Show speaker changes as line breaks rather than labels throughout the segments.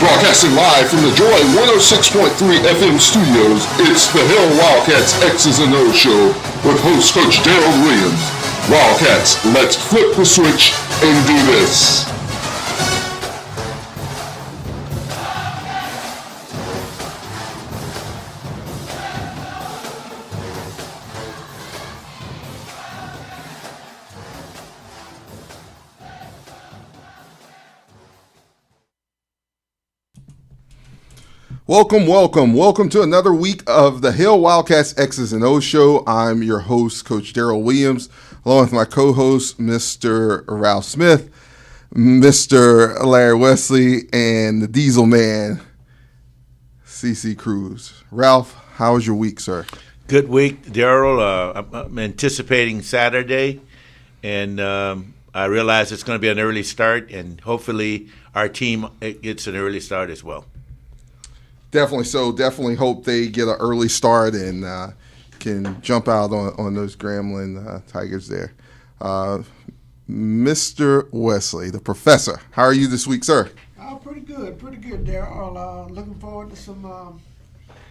Broadcasting live from the Joy 106.3 FM studios, it's the Hill Wildcats X's and O's show with host Coach Darold Williams. Wildcats, let's flip the switch and do this. Welcome to another week of the Hill Wildcats X's and O's show. I'm your host, Coach Darold Williams, along with my co-host, Mr. Ralph Smith, Mr. Larry Wesley, and the Diesel Man, CC Cruse. Ralph, how was your week, sir?
Good week, Daryl. I'm anticipating Saturday, and I realize it's going to be an early start, and hopefully our team gets an early start as well.
Definitely so. Definitely hope they get an early start and can jump out on those Grambling Tigers there. Mr. Wesley, the professor, how are you this week, sir?
Pretty good, Daryl. Looking forward to some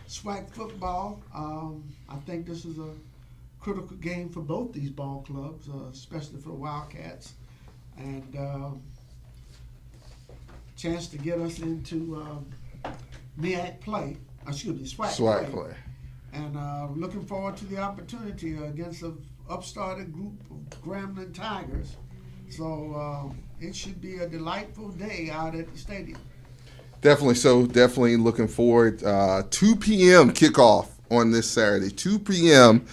SWAC football. I think this is a critical game for both these ball clubs, especially for the Wildcats. And chance to get us into SWAC play. And looking forward to the opportunity against an upstarted group of Grambling Tigers. So it should be a delightful day out at the stadium.
Definitely so. Definitely looking forward. 2 p.m. kickoff on this Saturday. 2 p.m.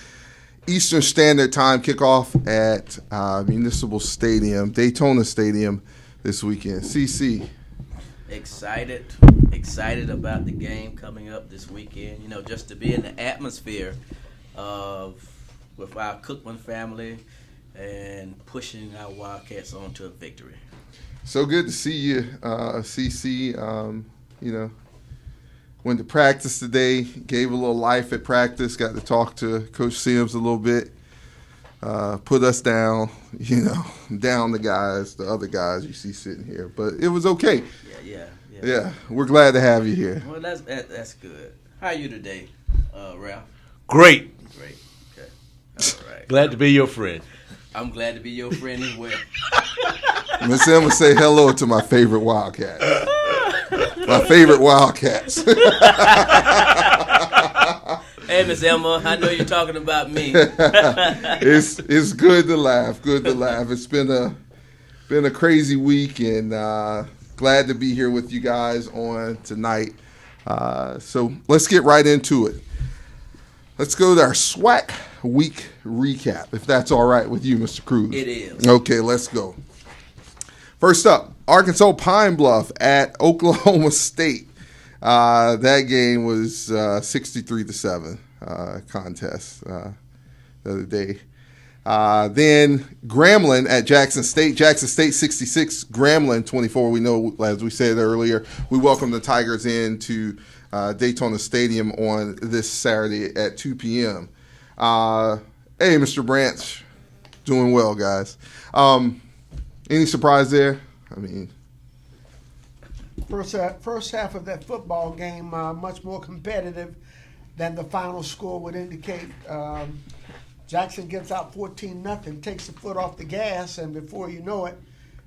Eastern Standard Time kickoff at Municipal Stadium, Daytona Stadium this weekend. CC.
Excited about the game coming up this weekend. You know, just to be in the atmosphere with our Cookman family and pushing our Wildcats on to a victory.
So good to see you, CC. Went to practice today, gave a little life at practice, got to talk to Coach Sims a little bit, put us down, down the other guys you see sitting here. But it was okay. Yeah, we're glad to have you here.
Well, that's good. How are you today, Ralph?
Great.
Okay. All right.
Glad to be your friend.
I'm glad to be your friend as well.
Miss Emma, say hello to my favorite Wildcats. My favorite Wildcats.
Hey, Miss Emma, I know you're talking about me.
It's good to laugh. It's been a crazy week, and glad to be here with you guys on tonight. So let's get right into it. Let's go to our SWAC week recap, if that's all right with you, Mr. Cruse.
It is.
Okay, let's go. First up, Arkansas Pine Bluff at Oklahoma State. That game was 63-7 contest the other day. Then Grambling at Jackson State. Jackson State 66, Grambling 24. We know, as we said earlier, we welcome the Tigers into Daytona Stadium on this Saturday at 2 p.m. Hey, Mr. Branch, doing well, guys. Any surprise there? I mean,
first half of that football game much more competitive than the final score would indicate. Jackson gets out 14-0, takes the foot off the gas, and before you know it,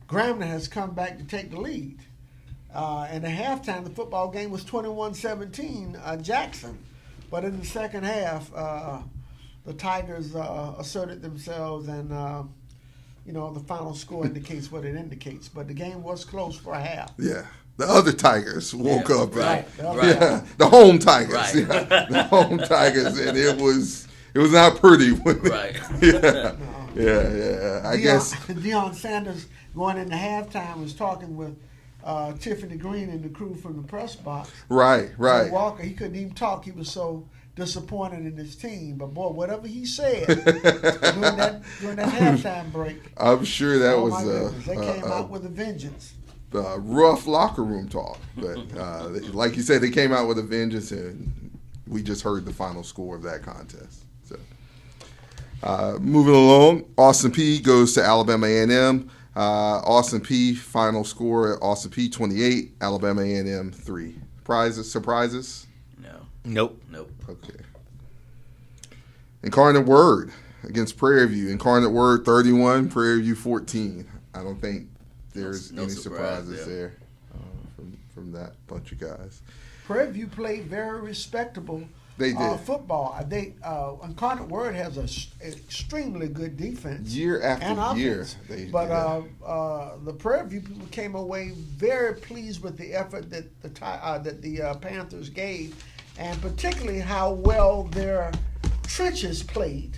Grambling has come back to take the lead. And at halftime, the football game was 21-17 Jackson. But in the second half, the Tigers asserted themselves, and the final score indicates what it indicates. But the game was close for a half.
Yeah. The other Tigers woke up.
Right.
Yeah, the home Tigers.
Right.
Yeah, the home Tigers, and it was not pretty.
Right.
Yeah. I guess
Deion Sanders going into halftime was talking with Tiffany Green and the crew from the press box.
Right.
Walker, he couldn't even talk. He was so disappointed in his team. But boy, whatever he said during that halftime break,
I'm sure that was
they came out with a vengeance.
Rough locker room talk, but like you said, they came out with a vengeance, and we just heard the final score of that contest. So, moving along, Austin Peay goes to Alabama A&M. Austin P, final score at Austin P 28, Alabama A&M 3. Surprises?
No.
Nope.
Okay. Incarnate Word against Prairie View. Incarnate Word 31, Prairie View 14. I don't think there's
No
any
surprise
surprises there from that bunch of guys.
Prairie View played very respectable
They did.
football. Incarnate Word has an extremely good defense.
Year after
and
year,
offense.
they do
But the Prairie View people came away very pleased with the effort that the Panthers gave, and particularly how well their trenches played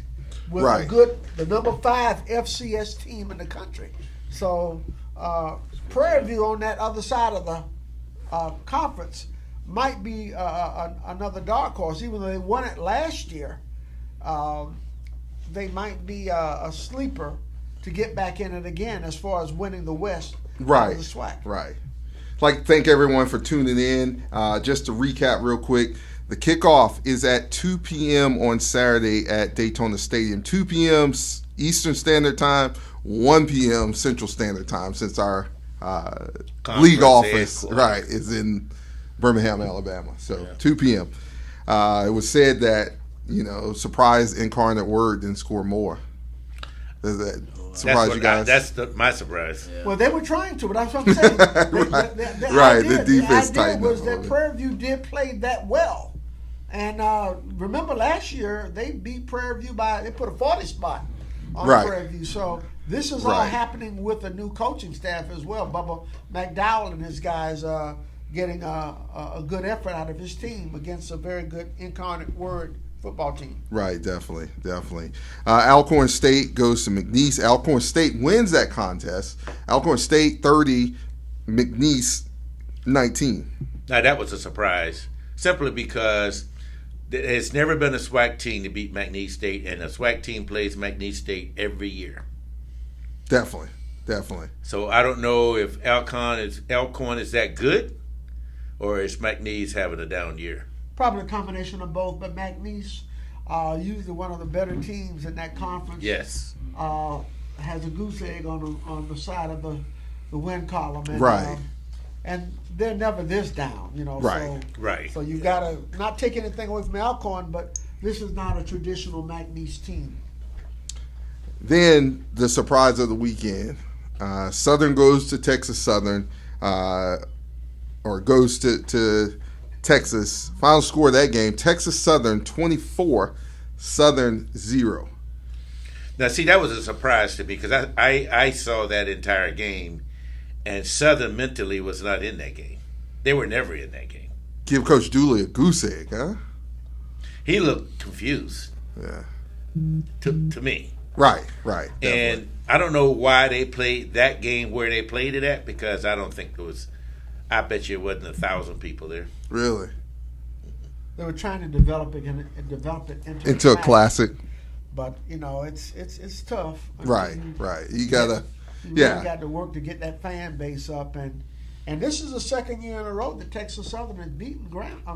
with
Right.
the number 5 FCS team in the country. So Prairie View on that other side of the conference might be another dark horse. Even though they won it last year, they might be a sleeper to get back in it again as far as winning the West
Right.
of the SWAC.
Right. I'd like to thank everyone for tuning in. Just to recap real quick, the kickoff is at 2 p.m. on Saturday at Daytona Stadium. 2 p.m. Eastern Standard Time, 1 p.m. Central Standard Time, since our league office is in Birmingham, Alabama. So 2 p.m. It was said that, surprise Incarnate Word didn't score more. Does that surprise you guys?
That's my surprise.
Yeah.
Well, they were trying to, but that's what I'm saying.
The defense
the idea
tightened
was
up a
that
little
Prairie View did play that well. And remember last year, they beat Prairie View they put a 40 spot on
Right.
Prairie View. So this is all
Right.
happening with a new coaching staff as well. Bubba McDowell and his guys getting a good effort out of his team against a very good Incarnate Word football team.
Right, definitely. Alcorn State goes to McNeese. Alcorn State wins that contest. Alcorn State 30, McNeese 19.
Now, that was a surprise, simply because it's never been a SWAC team to beat McNeese State, and a SWAC team plays McNeese State every year.
Definitely.
So I don't know if Alcorn is that good, or is McNeese having a down year.
Probably a combination of both, but McNeese, usually one of the better teams in that conference.
Yes.
Has a goose egg on the side of the win column. And,
Right.
And they're never this down,
Right.
Right.
So you got to not take anything away from Alcorn, but this is not a traditional McNeese team.
Then the surprise of the weekend. Southern goes to Texas Southern, or goes to Texas. Final score of that game, Texas Southern 24, Southern 0.
Now, see, that was a surprise to me because I saw that entire game, and Southern mentally was not in that game. They were never in that game.
Give Coach Dooley a goose egg, huh?
He looked confused.
Yeah.
To me.
Right. Definitely.
And I don't know why they played that game where they played it at, because I don't think it was. I bet you it wasn't 1,000 people there.
Really?
They were trying to develop it
Into a classic.
But it's tough.
Right. You gotta.
You really got to work to get that fan base up, and this is the second year in a row that Texas Southern has beaten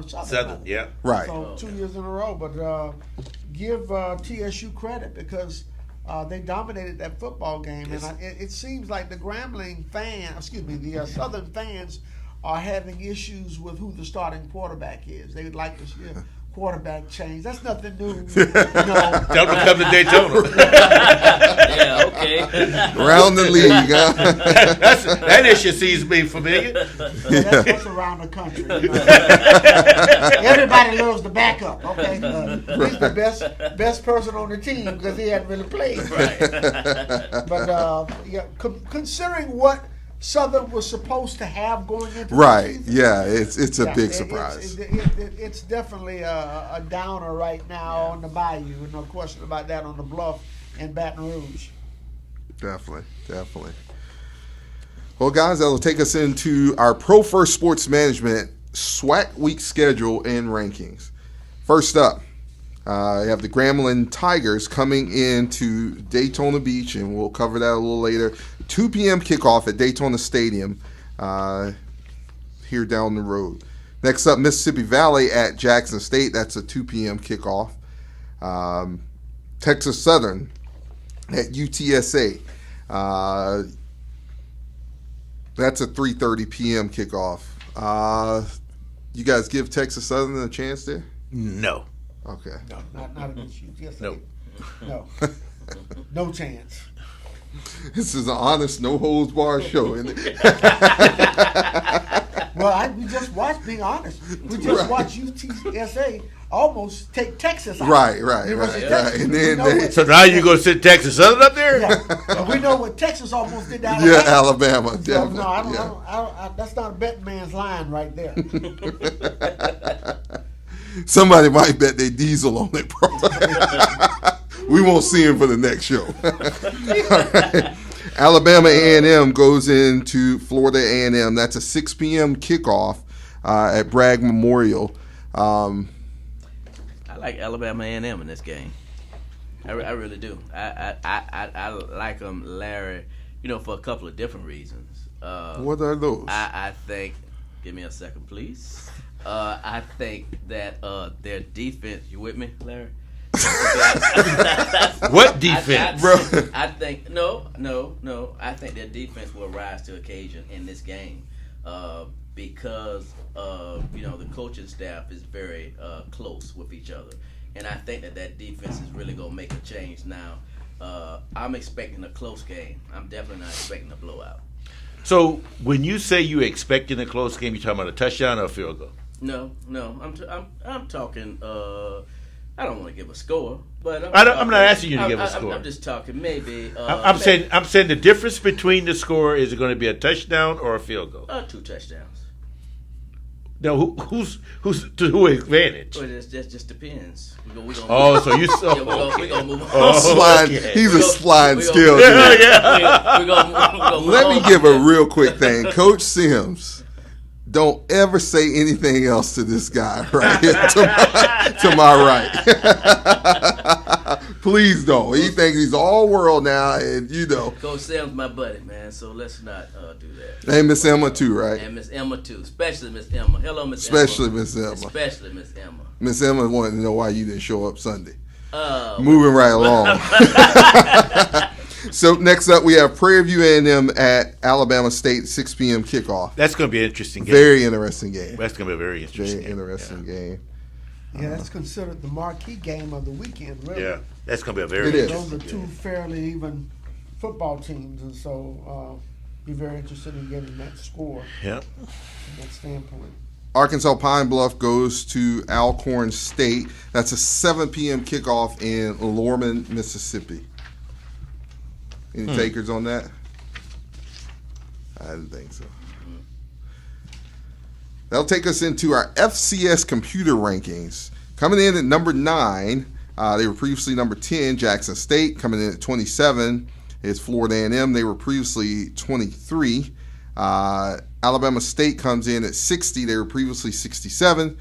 Southern, yeah.
Right.
So 2 years in a row, but give TSU credit because they dominated that football game,
Yes.
and it seems like the Southern fans are having issues with who the starting quarterback is. They would like to see a quarterback change. That's nothing new.
Tell them to come to Daytona.
Yeah, okay.
Around the league, huh?
That issue seems to be familiar.
That's around the country. Everybody loves the backup. Okay, he's the best person on the team because he hadn't really played.
Right.
But considering what Southern was supposed to have going into
Right.
the season,
Yeah. It's a big surprise.
It's definitely a downer right now on the Bayou, and no question about that, on the Bluff and Baton Rouge.
Definitely. Well, guys, that'll take us into our Pro First Sports Management SWAC week schedule and rankings. First up, you have the Grambling Tigers coming into Daytona Beach, and we'll cover that a little later. 2 p.m. kickoff at Daytona Stadium here down the road. Next up, Mississippi Valley at Jackson State. That's a 2 p.m. kickoff. Texas Southern at UTSA. That's a 3:30 p.m. kickoff. You guys give Texas Southern a chance there?
No.
Okay.
No, not against you. Yes,
No.
no, no chance.
This is an honest, no holds barred show, isn't it?
Well, we just watched. Being honest, we just watched UTSA almost take Texas out.
Right.
University of Texas.
And
We
then
know
they-
what
So now you going to sit Texas Southern up there?
Yeah, but we know what Texas almost did to Alabama.
Yeah, Alabama.
So,
Definitely.
no, I don't,
yeah.
that's not a betting man's line right there.
Somebody might bet their diesel on it, bro. We won't see him for the next show. All right. Alabama A&M goes into Florida A&M. That's a 6 p.m. kickoff at Bragg Memorial.
I like Alabama A&M in this game. I really do. I like them, Larry, for a couple of different reasons.
What are those?
I think, give me a second, please. I think that their defense, you with me, Larry?
What defense?
Bro.
I think, no. I think their defense will rise to occasion in this game because, the coaching staff is very close with each other. And I think that defense is really going to make a change now. I'm expecting a close game. I'm definitely not expecting a blowout.
So when you say you're expecting a close game, you talking about a touchdown or a field goal?
No. I'm talking. I don't want to give a score, but
I'm not asking you to give a score.
I'm just talking maybe.
I'm saying the difference between the score is it going to be a touchdown or a field goal?
2 touchdowns.
Now who's to who advantage?
Well, that just depends. We gonna
Oh, so you
we gonna move on.
Oh, okay.
He's a sliding
we
scale.
gonna-
dude.
we gonna move
Let me
on.
give a real quick thing. Coach Sims, don't ever say anything else to this guy right here to my right. Please don't. He thinks he's all world now, and
Coach Sam's my buddy, man. So let's not do that.
And Miss Emma too, right?
And Miss Emma too, especially Miss Emma. Hello, Miss
Especially
Emma.
Miss Emma.
Especially Miss Emma.
Miss Emma wanted to know why you didn't show up Sunday.
Uh,
Moving right along. So next up, we have Prairie View A&M at Alabama State, 6 p.m. kickoff.
That's going to be an interesting game.
Very interesting game.
That's going to be a very interesting
Very interesting game.
Yeah, that's considered the marquee game of the weekend, really.
Yeah, that's going to be a very
It is.
Those are
interesting
two
game.
fairly even football teams, and so be very interested in getting that score
Yeah.
from that standpoint.
Arkansas Pine Bluff goes to Alcorn State. That's a 7 p.m. kickoff in Lorman, Mississippi. Any takers on that? I didn't think so. That'll take us into our FCS computer rankings. Coming in at number 9, they were previously number 10, Jackson State. Coming in at 27 is Florida A&M. They were previously 23. Alabama State comes in at 60. They were previously 67.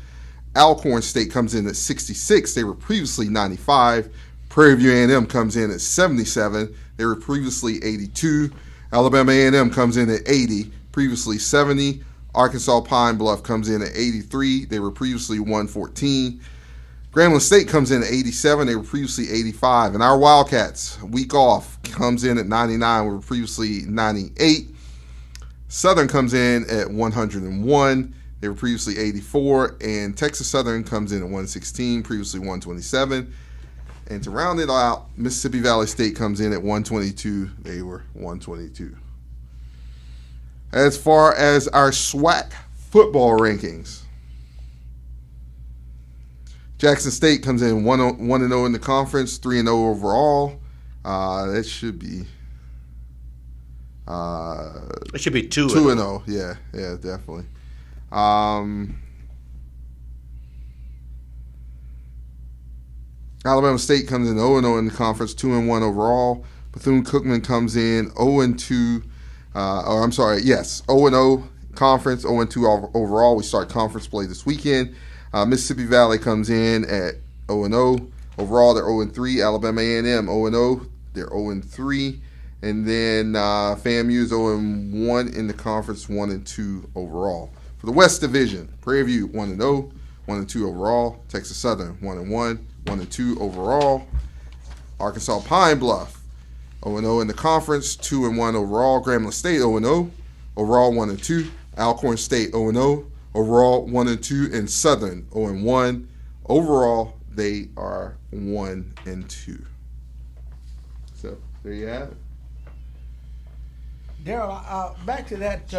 Alcorn State comes in at 66. They were previously 95. Prairie View A&M comes in at 77. They were previously 82. Alabama A&M comes in at 80, previously 70. Arkansas Pine Bluff comes in at 83. They were previously 114. Grambling State comes in at 87. They were previously 85. And our Wildcats, week off, comes in at 99. We were previously 98. Southern comes in at 101. They were previously 84. And Texas Southern comes in at 116, previously 127. And to round it out, Mississippi Valley State comes in at 122. They were 122. As far as our SWAC football rankings, Jackson State comes in 1-0 in the conference, 3-0 overall. That should be
It should be 2-0.
2-0. Yeah, definitely. Alabama State comes in 0-0 in the conference, 2-1 overall. Bethune Cookman comes in 0-2. 0-0 conference, 0-2 overall. We start conference play this weekend. Mississippi Valley comes in at 0-0 overall. They're 0-3. Alabama A&M 0-0. They're 0-3. And then FAMU is 0-1 in the conference, 1-2 overall. For the West Division, Prairie View 1-0, 1-2 overall. Texas Southern 1-1, 1-2 overall. Arkansas Pine Bluff 0-0 in the conference, 2-1 overall. Grambling State 0-0, overall 1-2. Alcorn State 0-0, overall 1-2, and Southern 0-1. Overall, they are 1-2. So there you have it.
Daryl, back to that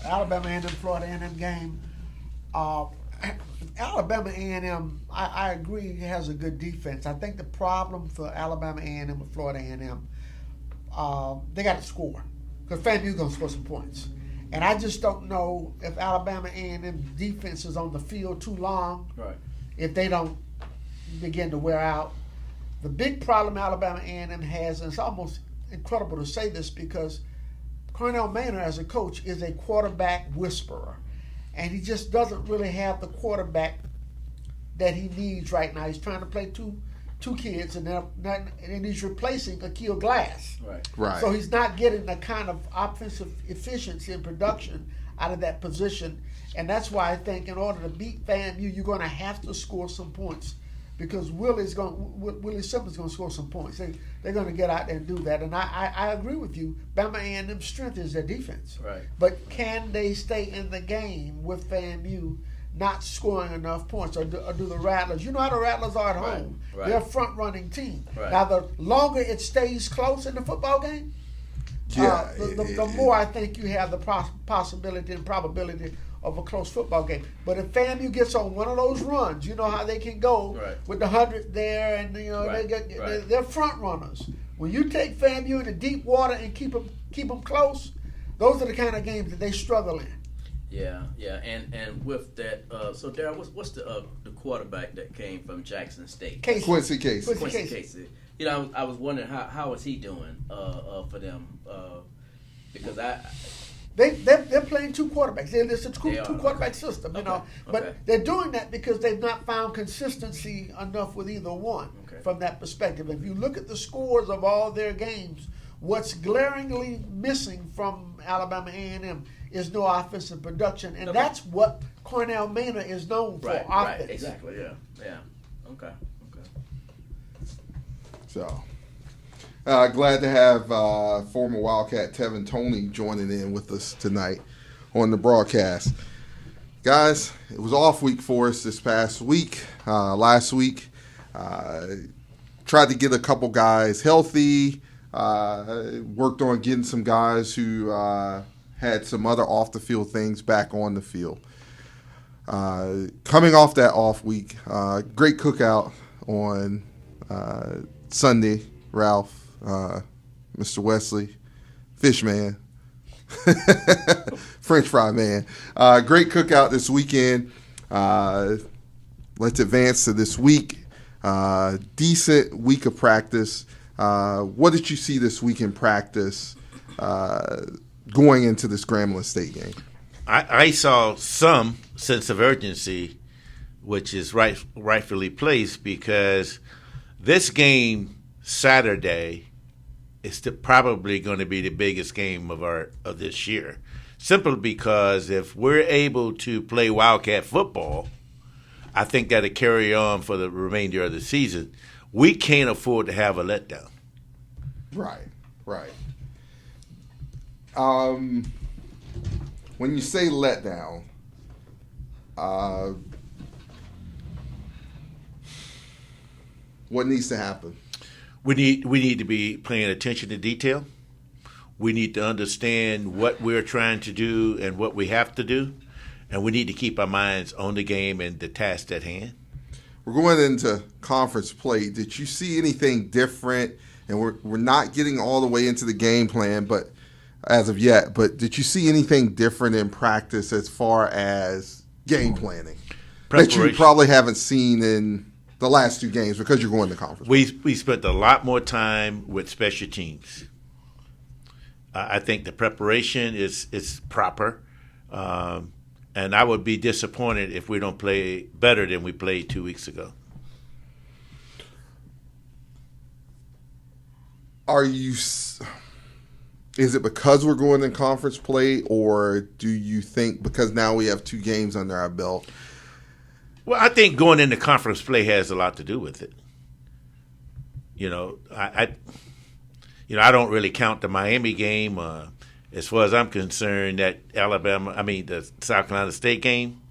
Alabama A&M Florida A&M game. Alabama A&M, I agree, has a good defense. I think the problem for Alabama A&M and Florida A&M, they got to score because FAMU's going to score some points. And I just don't know if Alabama A&M defense is on the field too long,
Right.
if they don't begin to wear out. The big problem Alabama A&M has, and it's almost incredible to say this because Cornell Maynard as a coach is a quarterback whisperer. And he just doesn't really have the quarterback that he needs right now. He's trying to play two kids, and he's replacing Akil Glass.
Right.
So he's not getting the kind of offensive efficiency and production out of that position. And that's why I think in order to beat FAMU, you're going to have to score some points because Willie Simpson's going to score some points. They're going to get out there and do that. And I agree with you. Bama A&M's strength is their defense.
Right.
But can they stay in the game with FAMU not scoring enough points? Or do the Rattlers, you know how the Rattlers are at home.
Right.
They're a front-running team.
Right.
Now, the longer it stays close in the football game, the more I think you have the possibility and probability of a close football game. But if FAMU gets on one of those runs, you know how they can go with the 100 there, and they're front runners. When you take FAMU into deep water and keep them close, those are the kind of games that they struggle in.
Yeah, and with that, so Daryl, what's the quarterback that came from Jackson State?
Quincy Casey.
Quincy Casey. You know, I was wondering how is he doing for them because
They're playing two quarterbacks. It's a two quarterback system, you know. But they're doing that because they've not found consistency enough with either one from that perspective. If you look at the scores of all their games, what's glaringly missing from Alabama A&M is no offensive production, and that's what Cornell Maynard is known for. Offense.
Right, exactly. Yeah. Okay.
So. Glad to have former Wildcat Tevin Toney joining in with us tonight on the broadcast. Guys, it was off week for us this past week. Last week, tried to get a couple guys healthy, worked on getting some guys who had some other off-the-field things back on the field. Coming off that off week, great cookout on Sunday, Ralph. Mr. Wesley, Fish Man, French Fry Man. Great cookout this weekend. Let's advance to this week. Decent week of practice. What did you see this week in practice going into this Grambling State game?
I saw some sense of urgency, which is rightfully placed because this game Saturday is probably going to be the biggest game of this year, simply because if we're able to play Wildcat football, I think that'll carry on for the remainder of the season. We can't afford to have a letdown.
Right. When you say letdown, what needs to happen?
We need to be paying attention to detail. We need to understand what we're trying to do and what we have to do, and we need to keep our minds on the game and the task at hand.
We're going into conference play. Did you see anything different? And we're not getting all the way into the game plan, but as of yet. But did you see anything different in practice as far as game planning that you probably haven't seen in the last two games because you're going to conference?
We spent a lot more time with special teams. I think the preparation is proper, and I would be disappointed if we don't play better than we played 2 weeks ago.
Is it because we're going in conference play, or do you think because now we have two games under our belt?
Well, I think going into conference play has a lot to do with it. I don't really count the Miami game as far as I'm concerned, that the South Carolina State game,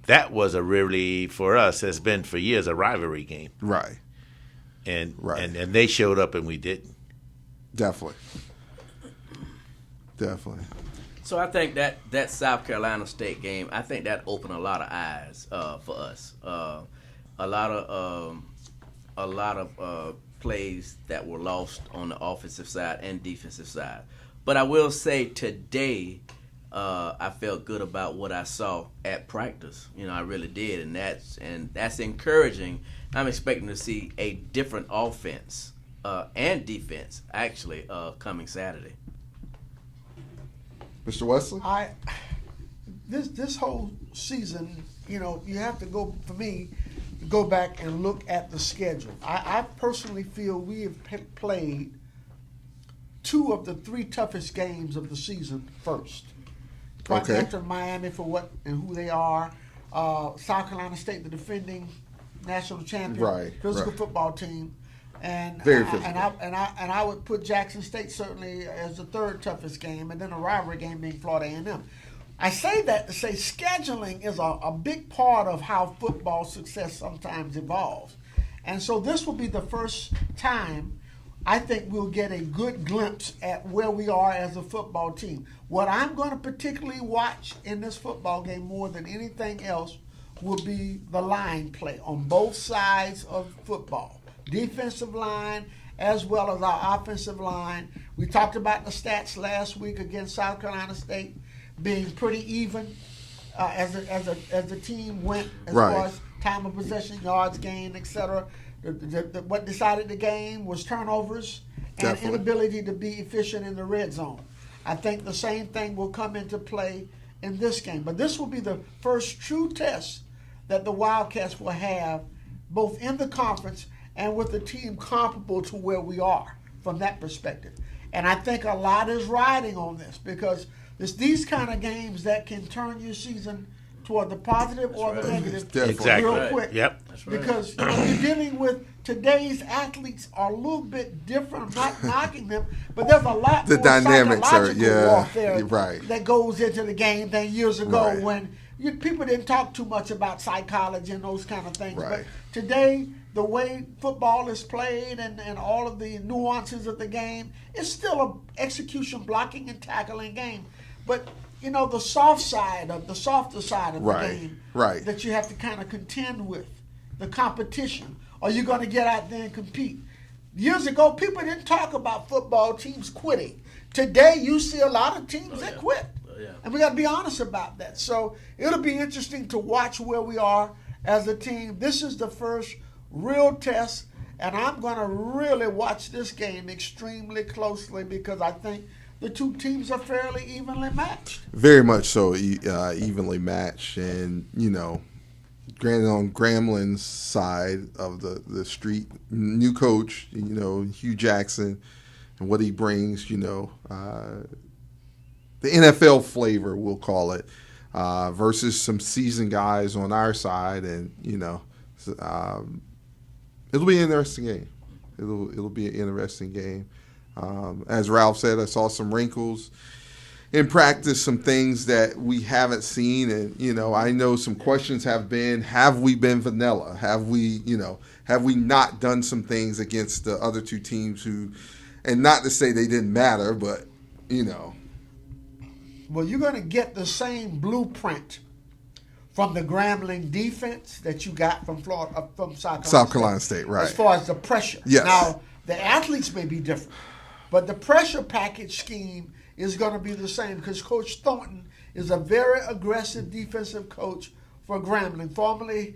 that was a really, for us, has been for years a rivalry game.
Right.
And they showed up and we didn't.
Definitely.
So I think that South Carolina State game, I think that opened a lot of eyes for us. A lot of plays that were lost on the offensive side and defensive side. But I will say today, I felt good about what I saw at practice. I really did, and that's encouraging. I'm expecting to see a different offense and defense actually coming Saturday.
Mr. Wesley?
This whole season, you have to go back and look at the schedule. I personally feel we have played 2 of the 3 toughest games of the season first.
Okay.
After Miami for what and who they are, South Carolina State, the defending national champion,
right,
physical football team, and
very physical.
And I would put Jackson State certainly as the 3rd toughest game, and then a rivalry game being Florida A&M. I say that to say scheduling is a big part of how football success sometimes evolves, and so this will be the first time I think we'll get a good glimpse at where we are as a football team. What I'm going to particularly watch in this football game more than anything else will be the line play on both sides of football. Defensive line as well as our offensive line. We talked about the stats last week against South Carolina State being pretty even as the team went as far as time of possession, yards gained, etc. What decided the game was turnovers and inability to be efficient in the red zone. I think the same thing will come into play in this game. But this will be the first true test that the Wildcats will have both in the conference and with a team comparable to where we are from that perspective. And I think a lot is riding on this because it's these kind of games that can turn your season toward the positive or the negative real quick.
Yep.
Because you're dealing with today's athletes are a little bit different. I'm not knocking them, but there's a lot more psychological warfare that goes into the game than years ago when people didn't talk too much about psychology and those kind of things. But today, the way football is played and all of the nuances of the game, it's still an execution, blocking, and tackling game. But the softer side of the game that you have to kind of contend with, the competition. Are you going to get out there and compete? Years ago, people didn't talk about football teams quitting. Today, you see a lot of teams that quit. And we got to be honest about that. So it'll be interesting to watch where we are as a team. This is the first real test, and I'm going to really watch this game extremely closely because I think the 2 teams are fairly evenly matched.
Very much so, evenly matched. And, granted on Gramblin's side of the street, new coach, Hugh Jackson, and what he brings, the NFL flavor, we'll call it, versus some seasoned guys on our side. And, it'll be an interesting game. It'll be an interesting game. As Ralph said, I saw some wrinkles in practice, some things that we haven't seen. And, I know some questions have we been vanilla? Have we not done some things against the other 2 teams and not to say they didn't matter, but,
Well, you're going to get the same blueprint from the Grambling defense that you got from South Carolina State,
right?
As far as the pressure.
Yes.
Now, the athletes may be different, but the pressure package scheme is going to be the same because Coach Thornton is a very aggressive defensive coach for Grambling, formerly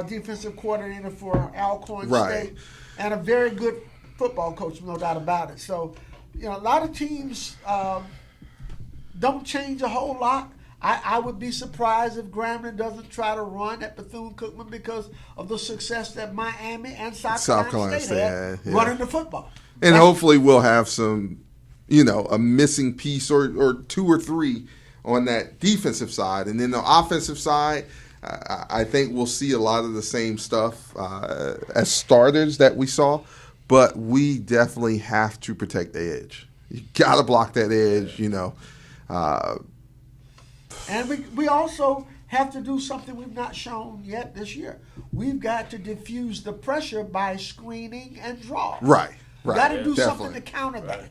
defensive coordinator for Alcorn State, and a very good football coach, no doubt about it. So, a lot of teams don't change a whole lot. I would be surprised if Grambling doesn't try to run at Bethune-Cookman because of the success that Miami and South Carolina State had running the football.
And hopefully we'll have some, a missing piece or 2 or 3 on that defensive side. And then the offensive side, I think we'll see a lot of the same stuff as starters that we saw. But we definitely have to protect the edge. You got to block that edge,
And we also have to do something we've not shown yet this year. We've got to diffuse the pressure by screening and draw.
Right.
We've got to do
definitely.
something to counter that.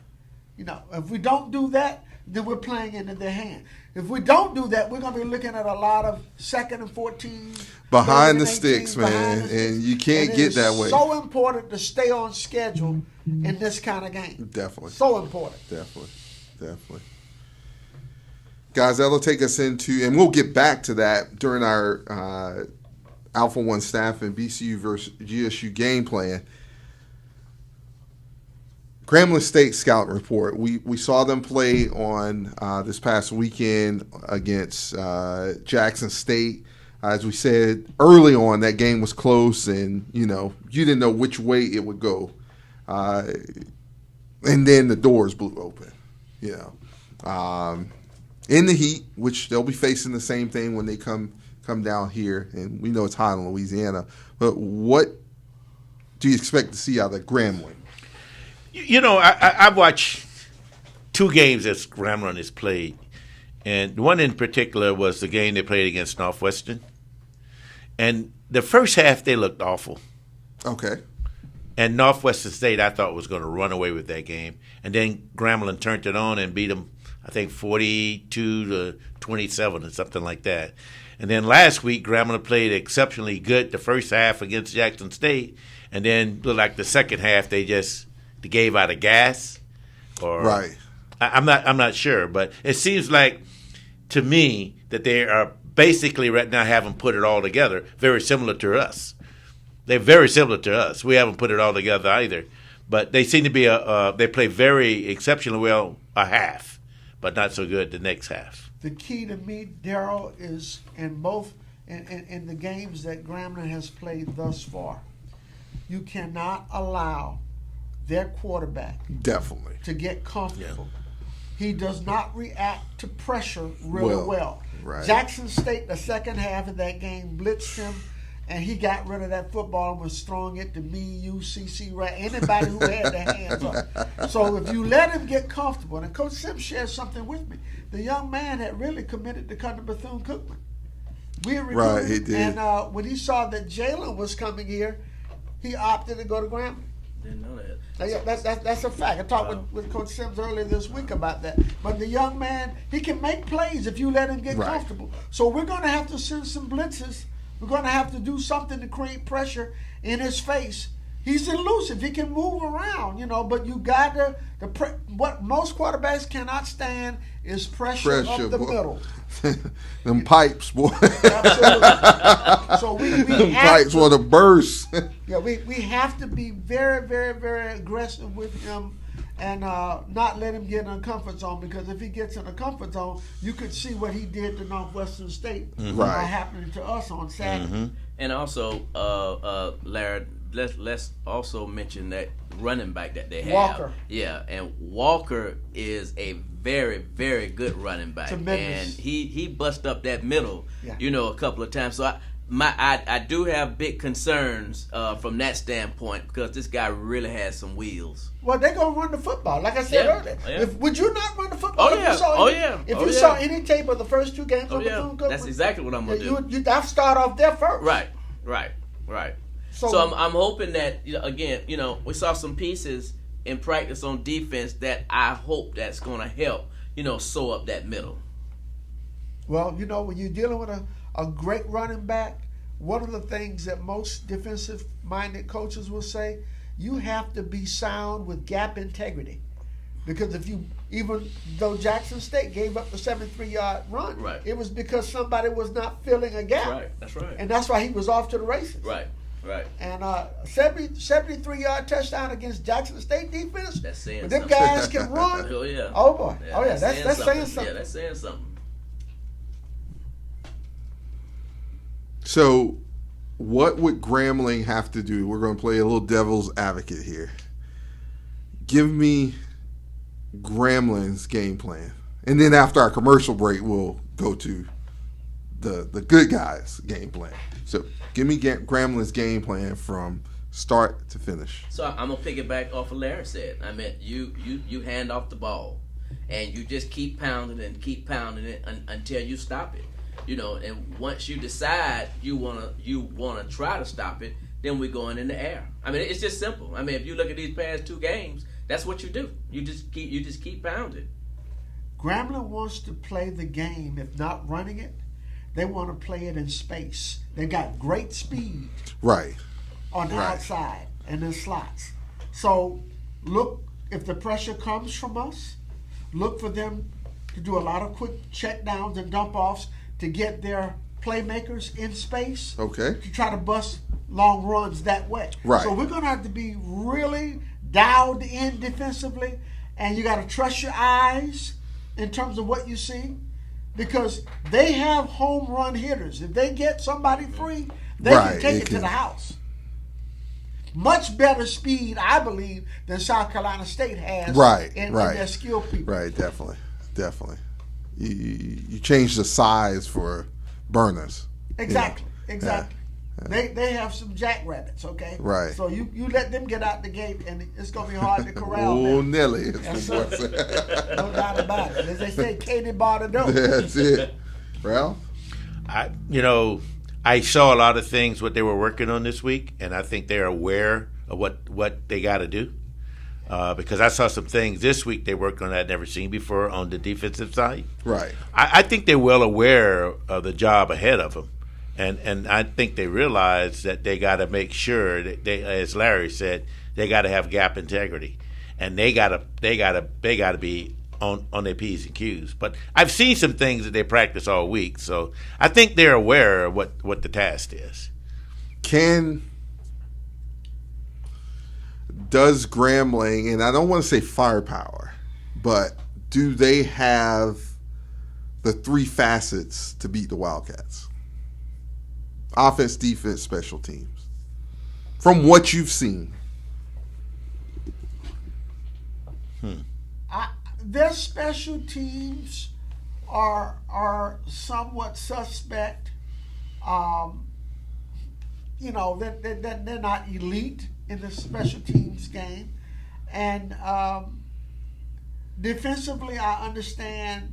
If we don't do that, then we're playing into their hand. If we don't do that, we're going to be looking at a lot of 2nd and 14.
Behind the
18,
sticks, man. And you can't get that way.
It's so important to stay on schedule in this kind of game.
Definitely.
So important.
Definitely. Guys, that'll take us into, and we'll get back to that during our Alpha 1 staff and BCU versus GSU game plan. Grambling State Scout Report. We saw them play on this past weekend against Jackson State. As we said early on, that game was close, and you didn't know which way it would go. And then the doors blew open. In the heat, which they'll be facing the same thing when they come down here, and we know it's hot in Louisiana. But what do you expect to see out of Grambling?
I watched 2 games that Grambling has played, and one in particular was the game they played against Northwestern. And the first half, they looked awful.
Okay.
And Northwestern State, I thought, was going to run away with that game. And then Grambling turned it on and beat them, I think, 42-27 or something like that. And then last week, Grambling played exceptionally good the first half against Jackson State. And then, like the second half, they gave out of gas.
Right.
I'm not sure, but it seems like to me that they are basically right now haven't put it all together. Very similar to us. They're very similar to us. We haven't put it all together either, but they seem to be they play very exceptionally well a half, but not so good the next half.
The key to me, Daryl, is in both in the games that Grambling has played thus far, you cannot allow their quarterback
Definitely
to get comfortable.
Yeah.
He does not react to pressure really well.
Right.
Jackson State, the second half of that game, blitzed him, and he got rid of that football and was throwing it to me, you, CC, right? Anybody who had their hands up. So if you let him get comfortable, and Coach Sims shared something with me, the young man had really committed to come to Bethune Cookman. We recruited
Right, he
him,
did.
and when he saw that Jalen was coming here, he opted to go to Grambling.
Didn't know that.
That's a fact. I talked with Coach Sims earlier this week about that. But the young man, he can make plays if you let him get
Right.
comfortable. So we're going to have to send some blitzes. We're going to have to do something to create pressure in his face. He's elusive. He can move around, but you got to what most quarterbacks cannot stand is pressure up the
boy.
middle.
Them pipes, boy.
Absolutely. So we
Them
have
pipes
to,
want to burst.
Yeah, we have to be very, very, very aggressive with him and not let him get in a comfort zone, because if he gets in a comfort zone, you could see what he did to Northwestern State
Right.
happening to us on Saturday.
And also, Larry, let's also mention that running back that they have.
Walker.
Yeah, and Walker is a very, very good running back.
Tremendous.
And he bust up that middle,
Yeah.
a couple of times. So I do have big concerns from that standpoint, because this guy really has some wheels.
Well, they're going to run the football. Like I said earlier.
Yeah.
Would you not run the football?
Oh,
if
yeah.
you saw
Oh,
any,
yeah.
If
Oh,
you
yeah.
saw any tape of the first 2 games
Oh
of
yeah,
Bethune-Cookman,
that's exactly what I'm gonna do.
I'll start off there first.
Right.
So,
So I'm hoping that again, we saw some pieces in practice on defense that I hope that's going to help, sew up that middle.
well, when you're dealing with a great running back, one of the things that most defensive-minded coaches will say, you have to be sound with gap integrity. Because even though Jackson State gave up the 73-yard run,
Right.
it was because somebody was not filling a gap.
That's right.
And that's why he was off to the races.
Right.
And 73-yard touchdown against Jackson State defense.
That's saying
But them
something.
guys can run.
Oh yeah.
Oh boy. That's saying something.
Yeah, that's saying something.
So, what would Grambling have to do? We're going to play a little devil's advocate here. Give me Grambling's game plan. And then after our commercial break, we'll go to the good guys' game plan. So, give me Grambling's game plan from start to finish.
So I'm gonna piggyback off of Larry said. I mean, you hand off the ball, and you just keep pounding it until you stop it. And once you decide you wanna try to stop it, then we're going in the air. I mean, it's just simple. I mean, if you look at these past 2 games, that's what you do. You just keep pounding.
Grambling wants to play the game, if not running it, they want to play it in space. They've got great speed
Right.
on the outside and in slots. So look, if the pressure comes from us, look for them to do a lot of quick check downs and dump offs to get their playmakers in space.
Okay.
To try to bust long runs that way.
Right.
So we're going to have to be really dialed in defensively, and you got to trust your eyes in terms of what you see, because they have home run hitters. If they get somebody free, they can take it to the house. Much better speed, I believe, than South Carolina State has in their skill people.
Right, definitely. You change the size for burners.
Exactly. They have some jackrabbits, okay?
Right.
So you let them get out the gate, and it's going to be hard to corral
Oh,
them.
Nelly.
Yes, no doubt about it. As they say, Katie bought a dope.
That's it. Ralph?
I saw a lot of things what they were working on this week, and I think they're aware of what they got to do. Because I saw some things this week they worked on that I'd never seen before on the defensive side.
Right.
I think they're well aware of the job ahead of them. And I think they realize that they got to make sure that they, as Larry said, they got to have gap integrity, and they got to be on their P's and Q's. But I've seen some things that they practice all week, so I think they're aware of what the task is.
Does Grambling, and I don't want to say firepower, but do they have the 3 facets to beat the Wildcats? Offense, defense, special teams. From what you've seen.
Their special teams are somewhat suspect. They're not elite in the special teams game. And defensively, I understand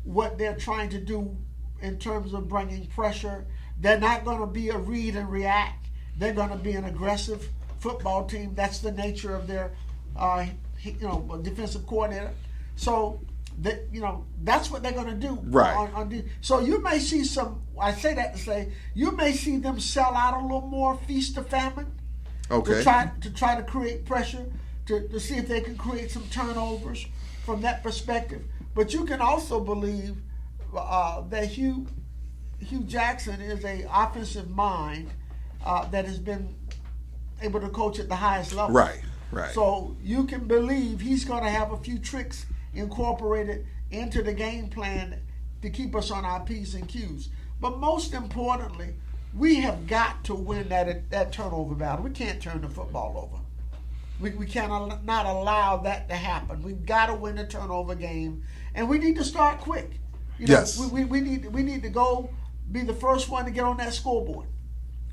what they're trying to do in terms of bringing pressure. They're not going to be a read and react. They're going to be an aggressive football team. That's the nature of their, defensive coordinator. So, that's what they're going to do.
Right.
So you may see some. I say that to say you may see them sell out a little more, feast or famine.
Okay.
To try to create pressure to see if they can create some turnovers from that perspective. But you can also believe that Hugh Jackson is an offensive mind that has been able to coach at the highest level.
Right.
So you can believe he's going to have a few tricks incorporated into the game plan to keep us on our P's and Q's. But most importantly, we have got to win that turnover battle. We can't turn the football over. We cannot not allow that to happen. We've got to win the turnover game, and we need to start quick.
Yes.
We need to go be the first one to get on that scoreboard.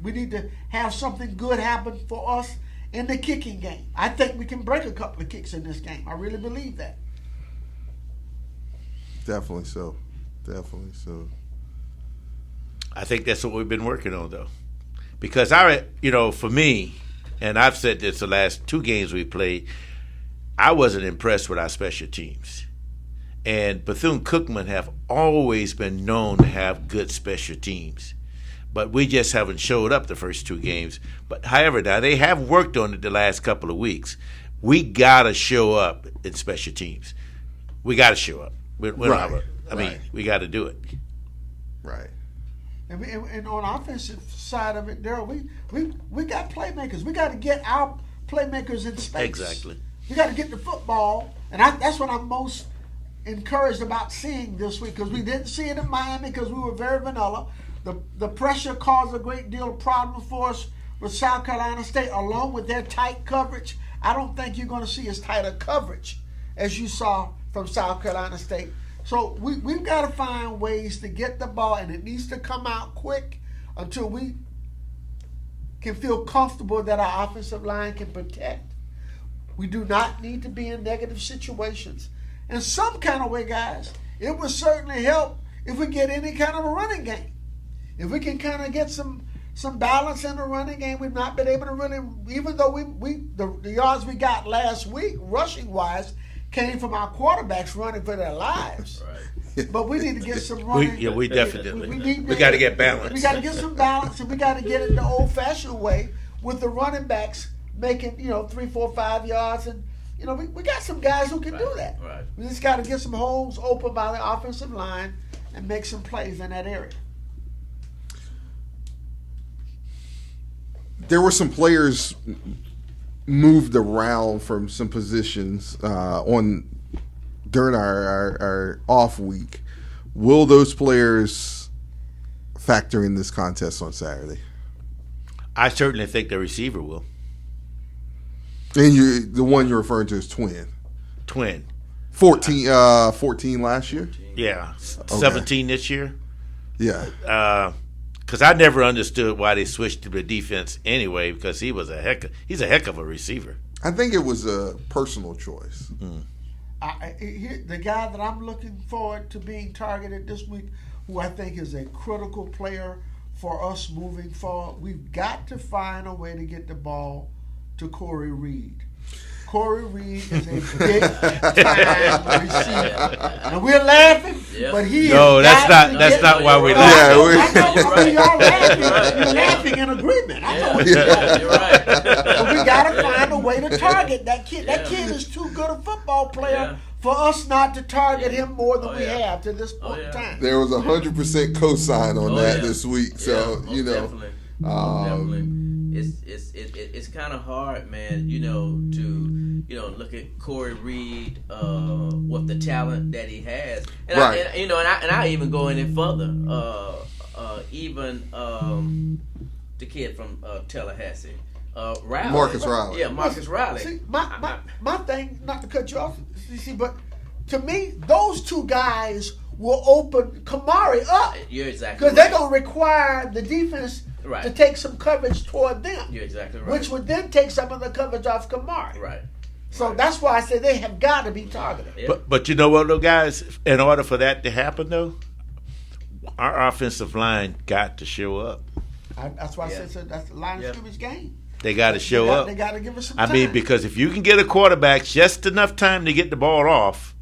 We need to have something good happen for us in the kicking game. I think we can break a couple of kicks in this game. I really believe that.
Definitely so.
I think that's what we've been working on, though. Because, for me, and I've said this the last 2 games we played, I wasn't impressed with our special teams. And Bethune-Cookman have always been known to have good special teams. But we just haven't showed up the first 2 games. But, however, now they have worked on it the last couple of weeks. We got to show up in special teams. We got to show up. We got to do it.
Right.
And on the offensive side of it, Daryl, we got playmakers. We got to get our playmakers in space.
Exactly.
We got to get the football, and that's what I'm most encouraged about seeing this week, because we didn't see it in Miami because we were very vanilla. The pressure caused a great deal of problems for us with South Carolina State, along with their tight coverage. I don't think you're going to see as tight a coverage as you saw from South Carolina State. So we've got to find ways to get the ball, and it needs to come out quick until we can feel comfortable that our offensive line can protect. We do not need to be in negative situations. In some kind of way, guys, it would certainly help if we get any kind of a running game. If we can kind of get some balance in the running game, we've not been able to really, even though the yards we got last week, rushing wise, came from our quarterbacks running for their lives.
Right.
But we need to get some running.
We definitely. We got to get balance.
We got to get some balance, and we got to get it the old-fashioned way with the running backs making 3, 4, 5 yards, and we got some guys who can do that.
Right.
We just got to get some holes open by the offensive line and make some plays in that area.
There were some players moved around from some positions during our off week. Will those players factor in this contest on Saturday?
I certainly think the receiver will.
And the one you're referring to is Twin. 14 last year?
Yeah. 17 this year.
Yeah.
Because I never understood why they switched to the defense anyway, because he's a heck of a receiver.
I think it was a personal choice.
The guy that I'm looking forward to being targeted this week, who I think is a critical player for us moving forward, we've got to find a way to get the ball to Corey Reed. Corey Reed is a big-time receiver. And we're laughing, but he
that's not why we're laughing.
I know y'all laughing. You're laughing in agreement. I know what you're laughing.
You're right.
But we got to find a way to target that kid. That kid is too good a football player for us not to target him more than we have to this point in time.
There was 100% cosign on that this week. So,
Definitely. Definitely. It's kind of hard, man, to look at Corey Reed with the talent that he has, and I even go in it further. Even the kid from Tallahassee, Riley.
Marcus Riley.
Yeah, Marcus Riley.
See, my thing, not to cut you off, CC, but to me, those two guys will open Kamari up.
You're exactly
because they're going to require the defense to take some coverage toward them.
You're exactly right.
Which would then take some of the coverage off Kamari.
Right.
So that's why I say they have got to be targeted.
Yeah. But you know what, though, guys? In order for that to happen, though, our offensive line got to show up.
That's why I said that's the line of scrimmage game.
They got to show up.
They got to give us some time.
I mean, because if you can get a quarterback just enough time to get the ball off,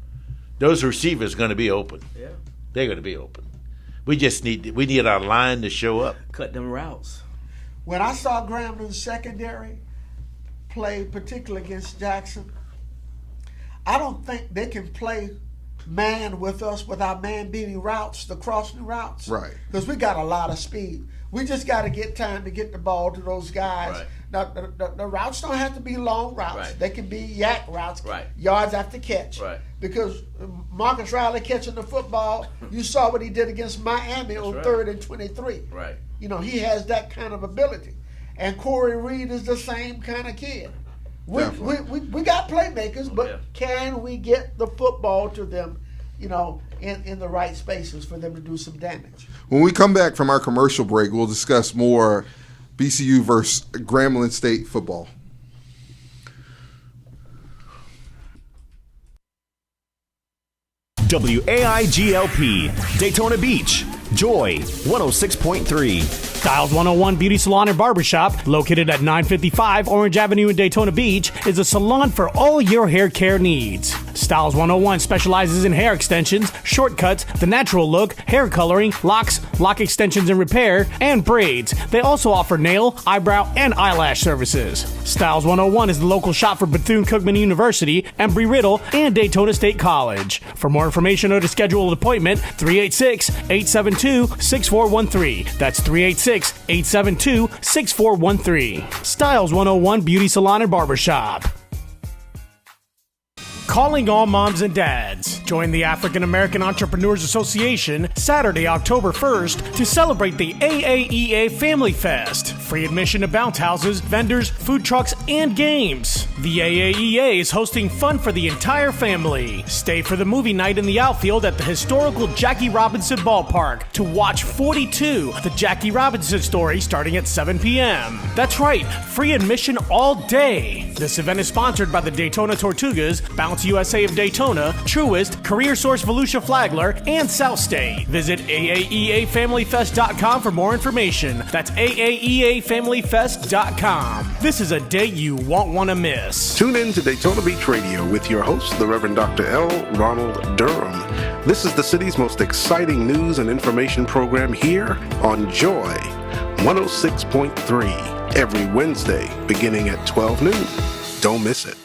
those receivers are going to be open.
Yeah.
They're going to be open. We need our line to show up.
Cut them routes.
When I saw Gramblin's secondary play, particularly against Jackson, I don't think they can play man with us with our man-beating routes, the crossing routes.
Right.
Because we got a lot of speed. We just got to get time to get the ball to those guys.
Right.
Now, the routes don't have to be long routes.
Right.
They can be yak routes,
right.
Yards after catch.
Right.
Because Marcus Riley catching the football, you saw what he did against Miami on 3rd and 23.
Right.
He has that kind of ability. And Corey Reed is the same kind of kid. We got playmakers, but can we get the football to them, in the right spaces for them to do some damage?
When we come back from our commercial break, we'll discuss more BCU versus Grambling State football.
WAIGLP, Daytona Beach, Joy 106.3.
Styles 101 Beauty Salon and Barbershop, located at 955 Orange Avenue in Daytona Beach, is a salon for all your hair care needs. Styles 101 specializes in hair extensions, shortcuts, the natural look, hair coloring, locks, lock extensions and repair, and braids. They also offer nail, eyebrow, and eyelash services. Styles 101 is the local shop for Bethune Cookman University, Embry-Riddle, and Daytona State College. For more information or to schedule an appointment, 386-872-6413. That's 386-872-6413. Styles 101 Beauty Salon and Barbershop. Calling all moms and dads. Join the African American Entrepreneurs Association Saturday, October 1st to celebrate the AAEA Family Fest. Free admission to bounce houses, vendors, food trucks, and games. The AAEA is hosting fun for the entire family. Stay for the movie night in the outfield at the historical Jackie Robinson Ballpark to watch 42, the Jackie Robinson story, starting at 7 p.m. That's right, free admission all day. This event is sponsored by the Daytona Tortugas, Bounce USA of Daytona, Truist, Career Source Volusia Flagler, and South State. Visit AAEAFamilyFest.com for more information. That's AAEAFamilyFest.com. This is a day you won't want to miss.
Tune in to Daytona Beach Radio with your host, the Reverend Dr. L. Ronald Durham. This is the city's most exciting news and information program here on Joy 106.3 every Wednesday beginning at 12 noon. Don't miss it.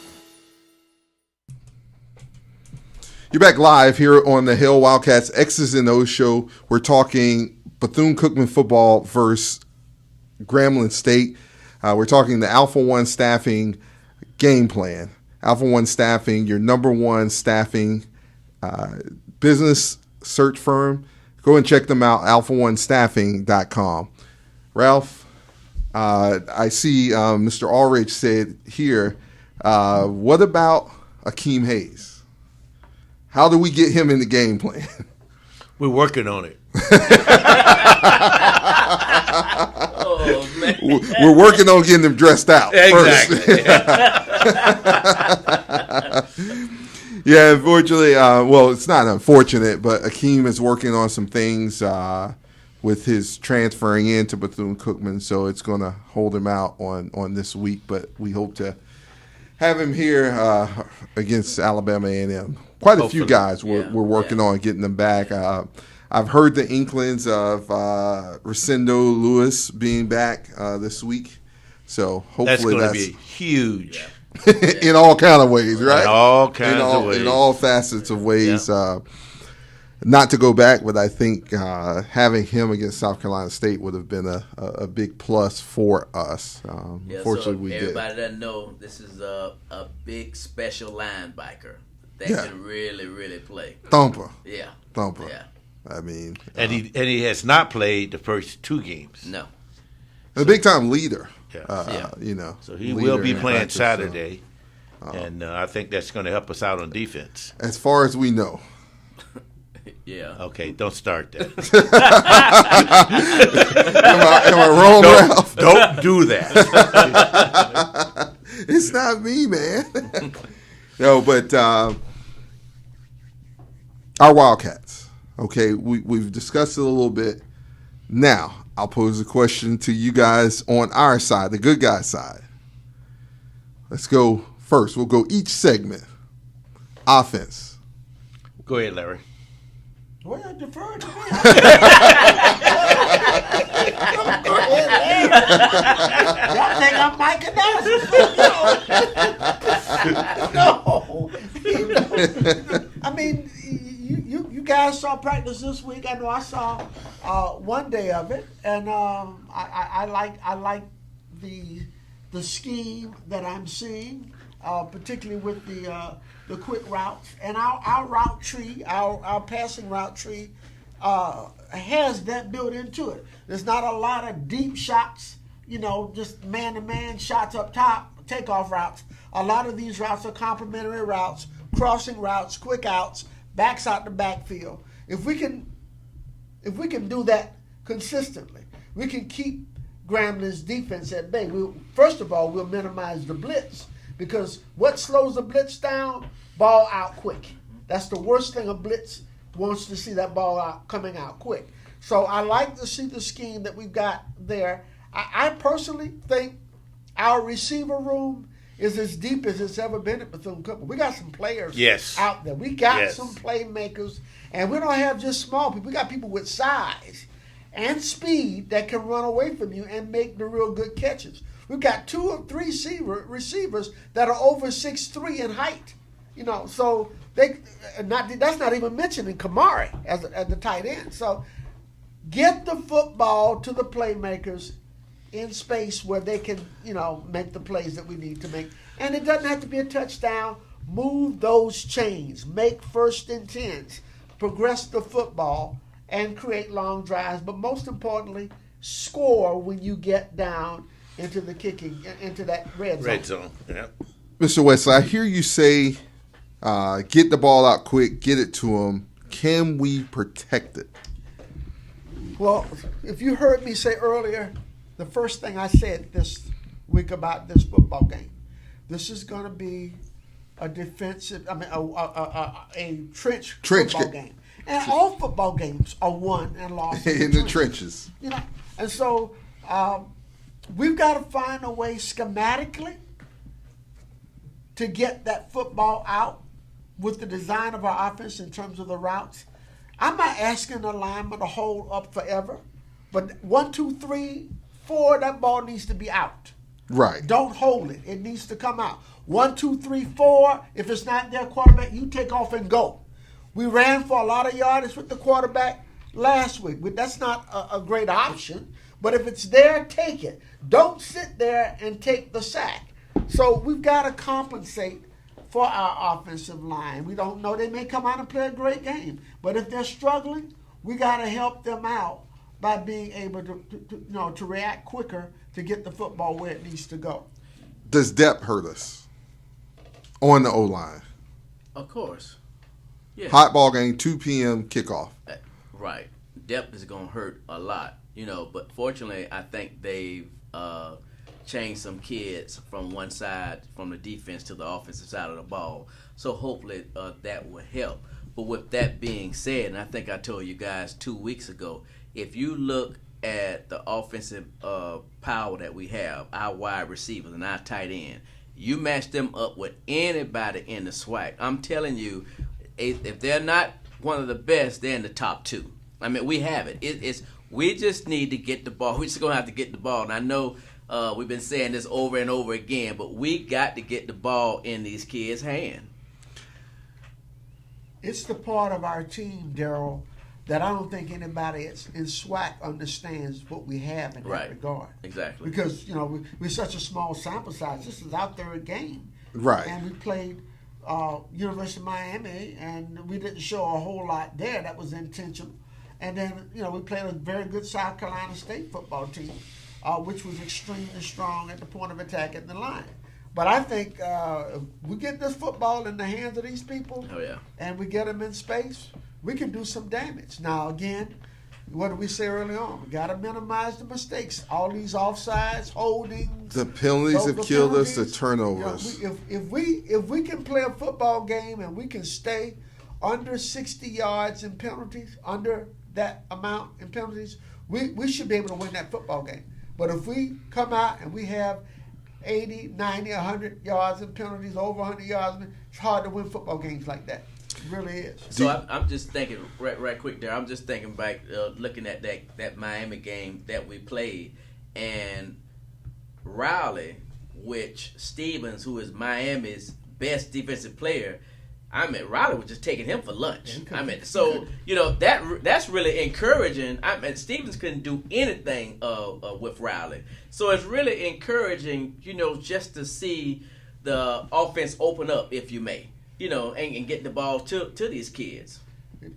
You're back live here on the Hill Wildcats X's and O's show. We're talking Bethune Cookman football versus Grambling State. We're talking the Alpha One staffing game plan. Alpha One Staffing, your number one staffing business search firm. Go and check them out, alphaonestaffing.com. Ralph, I see Mr. Allridge said here, what about Akeem Hayes? How do we get him in the game plan?
We're working on it.
Oh, man.
We're working on getting them dressed out first.
Exactly.
Yeah, unfortunately, well, it's not unfortunate, but Akeem is working on some things with his transferring into Bethune-Cookman, so it's going to hold him out on this week, but we hope to have him here against Alabama A&M. Quite a few guys we're working on getting them back. I've heard the inklings of Rosendo Lewis being back this week, so hopefully
that's going to be huge.
in all kind of ways, right?
In all kinds of ways.
In all facets of ways. Not to go back, but I think having him against South Carolina State would have been a big plus for us. Fortunately, we did.
Everybody doesn't know this is a big special linebacker that can really, really play.
Thumper.
Yeah.
Thumper.
Yeah.
I mean,
And he has not played the first two games.
No.
a big time leader. You know,
so he will be playing
practice,
Saturday, and I think that's going to help us out on defense.
As far as we know.
Yeah.
Okay, don't start that.
Am I wrong, Ralph?
Don't do that.
It's not me, man. No, but our Wildcats. Okay, we've discussed it a little bit. Now, I'll pose a question to you guys on our side, the good guy side. Let's go first. We'll go each segment. Offense.
Go ahead, Larry.
Well, I defer to me. Y'all think I'm Mike No. I mean, you guys saw practice this week. I know I saw one day of it, and I like the scheme that I'm seeing, particularly with the quick routes, and our route tree, our passing route tree, has that built into it. There's not a lot of deep shots, just man-to-man shots up top, takeoff routes. A lot of these routes are complementary routes, crossing routes, quick outs, backs out the backfield. If we can do that consistently, we can keep Grambling's defense at bay. First of all, we'll minimize the blitz, because what slows the blitz down? Ball out quick. That's the worst thing a blitz wants to see, that ball coming out quick. So I like to see the scheme that we've got there. I personally think our receiver room is as deep as it's ever been at Bethune-Cookman. We got some players out there. We got some playmakers, and we don't have just small people. We got people with size and speed that can run away from you and make the real good catches. We've got 2 or 3 receivers that are over 6'3" in height. So that's not even mentioning Kamari as the tight end. So get the football to the playmakers in space where they can, make the plays that we need to make. And it doesn't have to be a touchdown. Move those chains. Make 1st and 10s. Progress the football and create long drives. But most importantly, score when you get down into the kicking, into that red zone.
Red zone, yeah.
Mr. Wesley, I hear you say get the ball out quick, get it to them. Can we protect it?
Well, if you heard me say earlier, the first thing I said this week about this football game, this is going to be a defensive, a trench football game. And all football games are won and lost
in the trenches.
You know, and so we've got to find a way schematically to get that football out with the design of our offense in terms of the routes. I'm not asking the lineman to hold up forever, but 1, 2, 3, 4, that ball needs to be out.
Right.
Don't hold it. It needs to come out. 1, 2, 3, 4. If it's not their quarterback, you take off and go. We ran for a lot of yardage with the quarterback last week. That's not a great option, but if it's there, take it. Don't sit there and take the sack. So we've got to compensate for our offensive line. We don't know. They may come out and play a great game, but if they're struggling, we got to help them out by being able to react quicker to get the football where it needs to go.
Does depth hurt us on the O-line?
Of course. Yeah.
Hot ball game, 2 p.m. kickoff.
Right. Depth is going to hurt a lot, but fortunately I think they've changed some kids from one side, from the defense to the offensive side of the ball. So hopefully that will help. But with that being said, and I think I told you guys 2 weeks ago, if you look at the offensive power that we have, our wide receivers and our tight end, you match them up with anybody in the SWAC. I'm telling you, if they're not one of the best, they're in the top 2. I mean, we have it. We just need to get the ball. We're just going to have to get the ball. And I know we've been saying this over and over again, but we got to get the ball in these kids' hands.
It's the part of our team, Daryl, that I don't think anybody in SWAC understands what we have in that regard.
Exactly.
Because, we're such a small sample size. This is our third game.
Right.
And we played University of Miami, and we didn't show a whole lot there. That was intentional. And then, we played a very good South Carolina State football team, which was extremely strong at the point of attack at the line. But I think if we get this football in the hands of these people, and we get them in space, we can do some damage. Now, again, what did we say early on? We got to minimize the mistakes. All these offsides, holdings.
The penalties have killed us, the turnovers.
If we can play a football game and we can stay under 60 yards in penalties, under that amount in penalties, we should be able to win that football game. But if we come out and we have 80, 90, 100 yards in penalties, over 100 yards, it's hard to win football games like that. It really is.
So I'm just thinking right quick there. I'm just thinking back, looking at that Miami game that we played, and Riley, which Stevens, who is Miami's best defensive player, Riley was just taking him for lunch. That's really encouraging. Stevens couldn't do anything with Riley, so it's really encouraging, just to see the offense open up, if you may. And get the ball to these kids.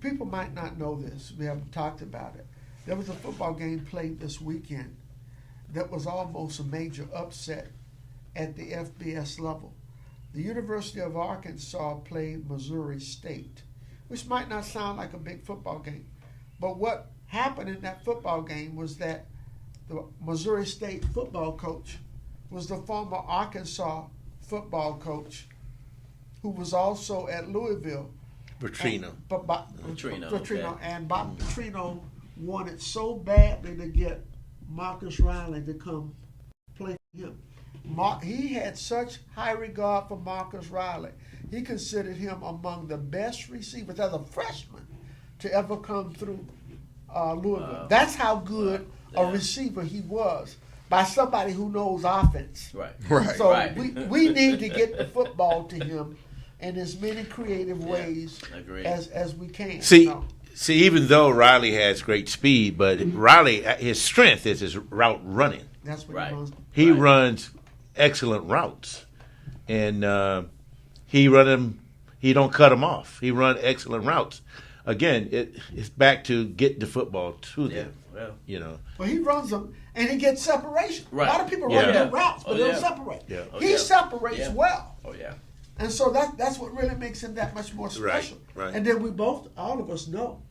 People might not know this. We haven't talked about it. There was a football game played this weekend that was almost a major upset at the FBS level. The University of Arkansas played Missouri State, which might not sound like a big football game. But what happened in that football game was that the Missouri State football coach was the former Arkansas football coach who was also at Louisville.
Petrino.
Petrino. And Bob Petrino wanted so badly to get Marcus Riley to come play him. He had such high regard for Marcus Riley. He considered him among the best receivers as a freshman to ever come through Louisville. That's how good a receiver he was by somebody who knows offense.
Right.
So we need to get the football to him in as many creative ways as we can.
See, even though Riley has great speed, but Riley, his strength is his route running.
That's what he runs.
He runs excellent routes, and he don't cut them off. He runs excellent routes. Again, it's back to getting the football to them.
Well, he runs them, and he gets separation.
Right.
A lot of people
Yeah.
run good routes, but
Oh,
they don't
yeah.
separate.
Yeah.
Oh,
He
yeah.
separates
Yeah.
well.
Oh yeah.
And so that's what really makes him that much more special.
right.
And then all of us know,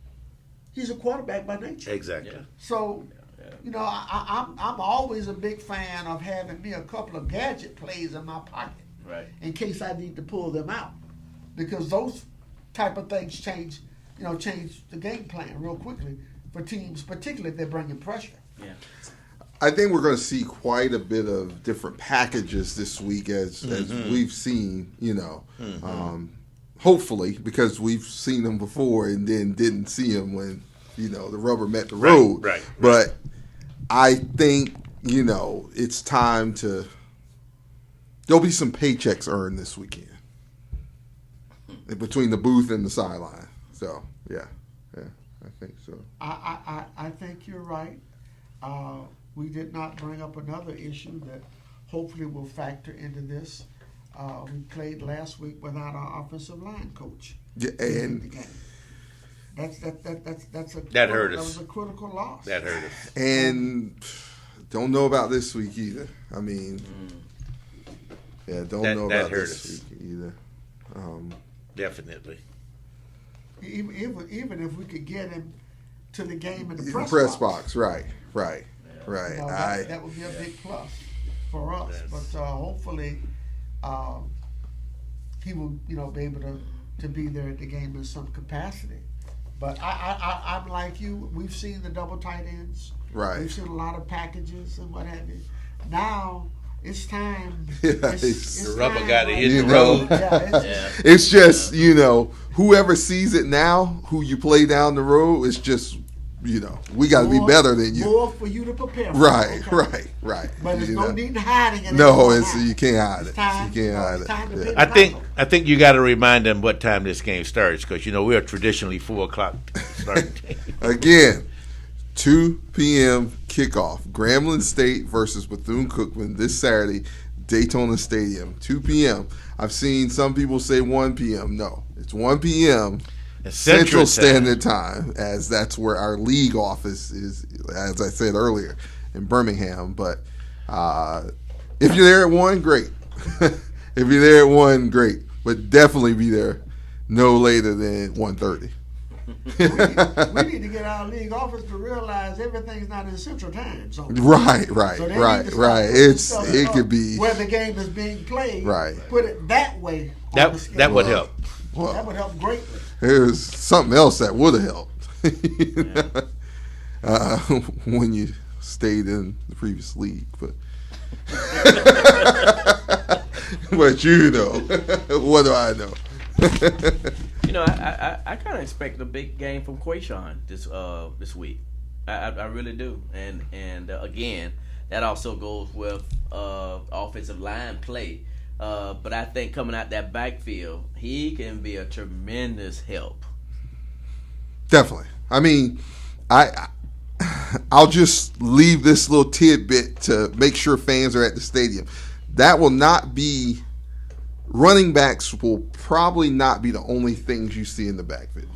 he's a quarterback by nature.
Exactly.
Yeah.
So,
Yeah.
you know, I'm always a big fan of having me a couple of gadget plays in my pocket
Right.
in case I need to pull them out, because those type of things change the game plan real quickly for teams, particularly if they're bringing pressure.
Yeah.
I think we're going to see quite a bit of different packages this week as we've seen, hopefully, because we've seen them before and then didn't see them when, the rubber met the road.
Right.
But I think, it's time there'll be some paychecks earned this weekend between the booth and the sideline. So, yeah, I think so.
I think you're right. We did not bring up another issue that hopefully will factor into this. We played last week without our offensive line coach.
Yeah, and
that's
That hurt us.
That was a critical loss.
That hurt us.
And don't know about this week either. I mean, don't know
that
about
hurt
this
us.
week either.
Definitely.
Even if we could get him to the game in the
The
press,
press box, right. Right.
That would be a big plus for us.
Yes.
But hopefully, he will, be able to be there at the game in some capacity. But I'm like you. We've seen the double tight ends.
Right.
We've seen a lot of packages and what have you. Now it's time.
Yeah,
The rubber
time,
gotta hit
the
road.
Yeah.
It's just, whoever sees it now, who you play down the road, it's just, we got to be better than you.
More for you to prepare for.
Right.
Okay?
But
But there's no need in hiding it.
No,
anymore now.
you can't hide
It's
it.
time-
You can't hide
it's time to
it.
pay
Yeah.
the
I think you got to remind them what time this game starts because we're traditionally 4:00 starting.
Again, 2 p.m. kickoff. Grambling State versus Bethune Cookman this Saturday, Daytona Stadium, 2 p.m. I've seen some people say 1 p.m. No, it's 1 p.m. Central Standard Time, as that's where our league office is, as I said earlier, in Birmingham. But if you're there at 1, great. If you're there at 1, great. But definitely be there no later than 1:30.
We need to get our league office to realize everything's not in Central Time Zone.
Right.
So they need to start putting stuff
It
up
could be
where the game is being played.
Right.
Put it that way. on the schedule.
That would help.
That would help greatly.
There's something else that would have helped when you stayed in the previous league, but what do I know?
I kind of expect a big game from Quayshawn this week. I really do, and again, that also goes with offensive line play. But I think coming out that backfield, he can be a tremendous help.
Definitely. I mean, I'll just leave this little tidbit to make sure fans are at the stadium. That will not be. Running backs will probably not be the only things you see in the backfield.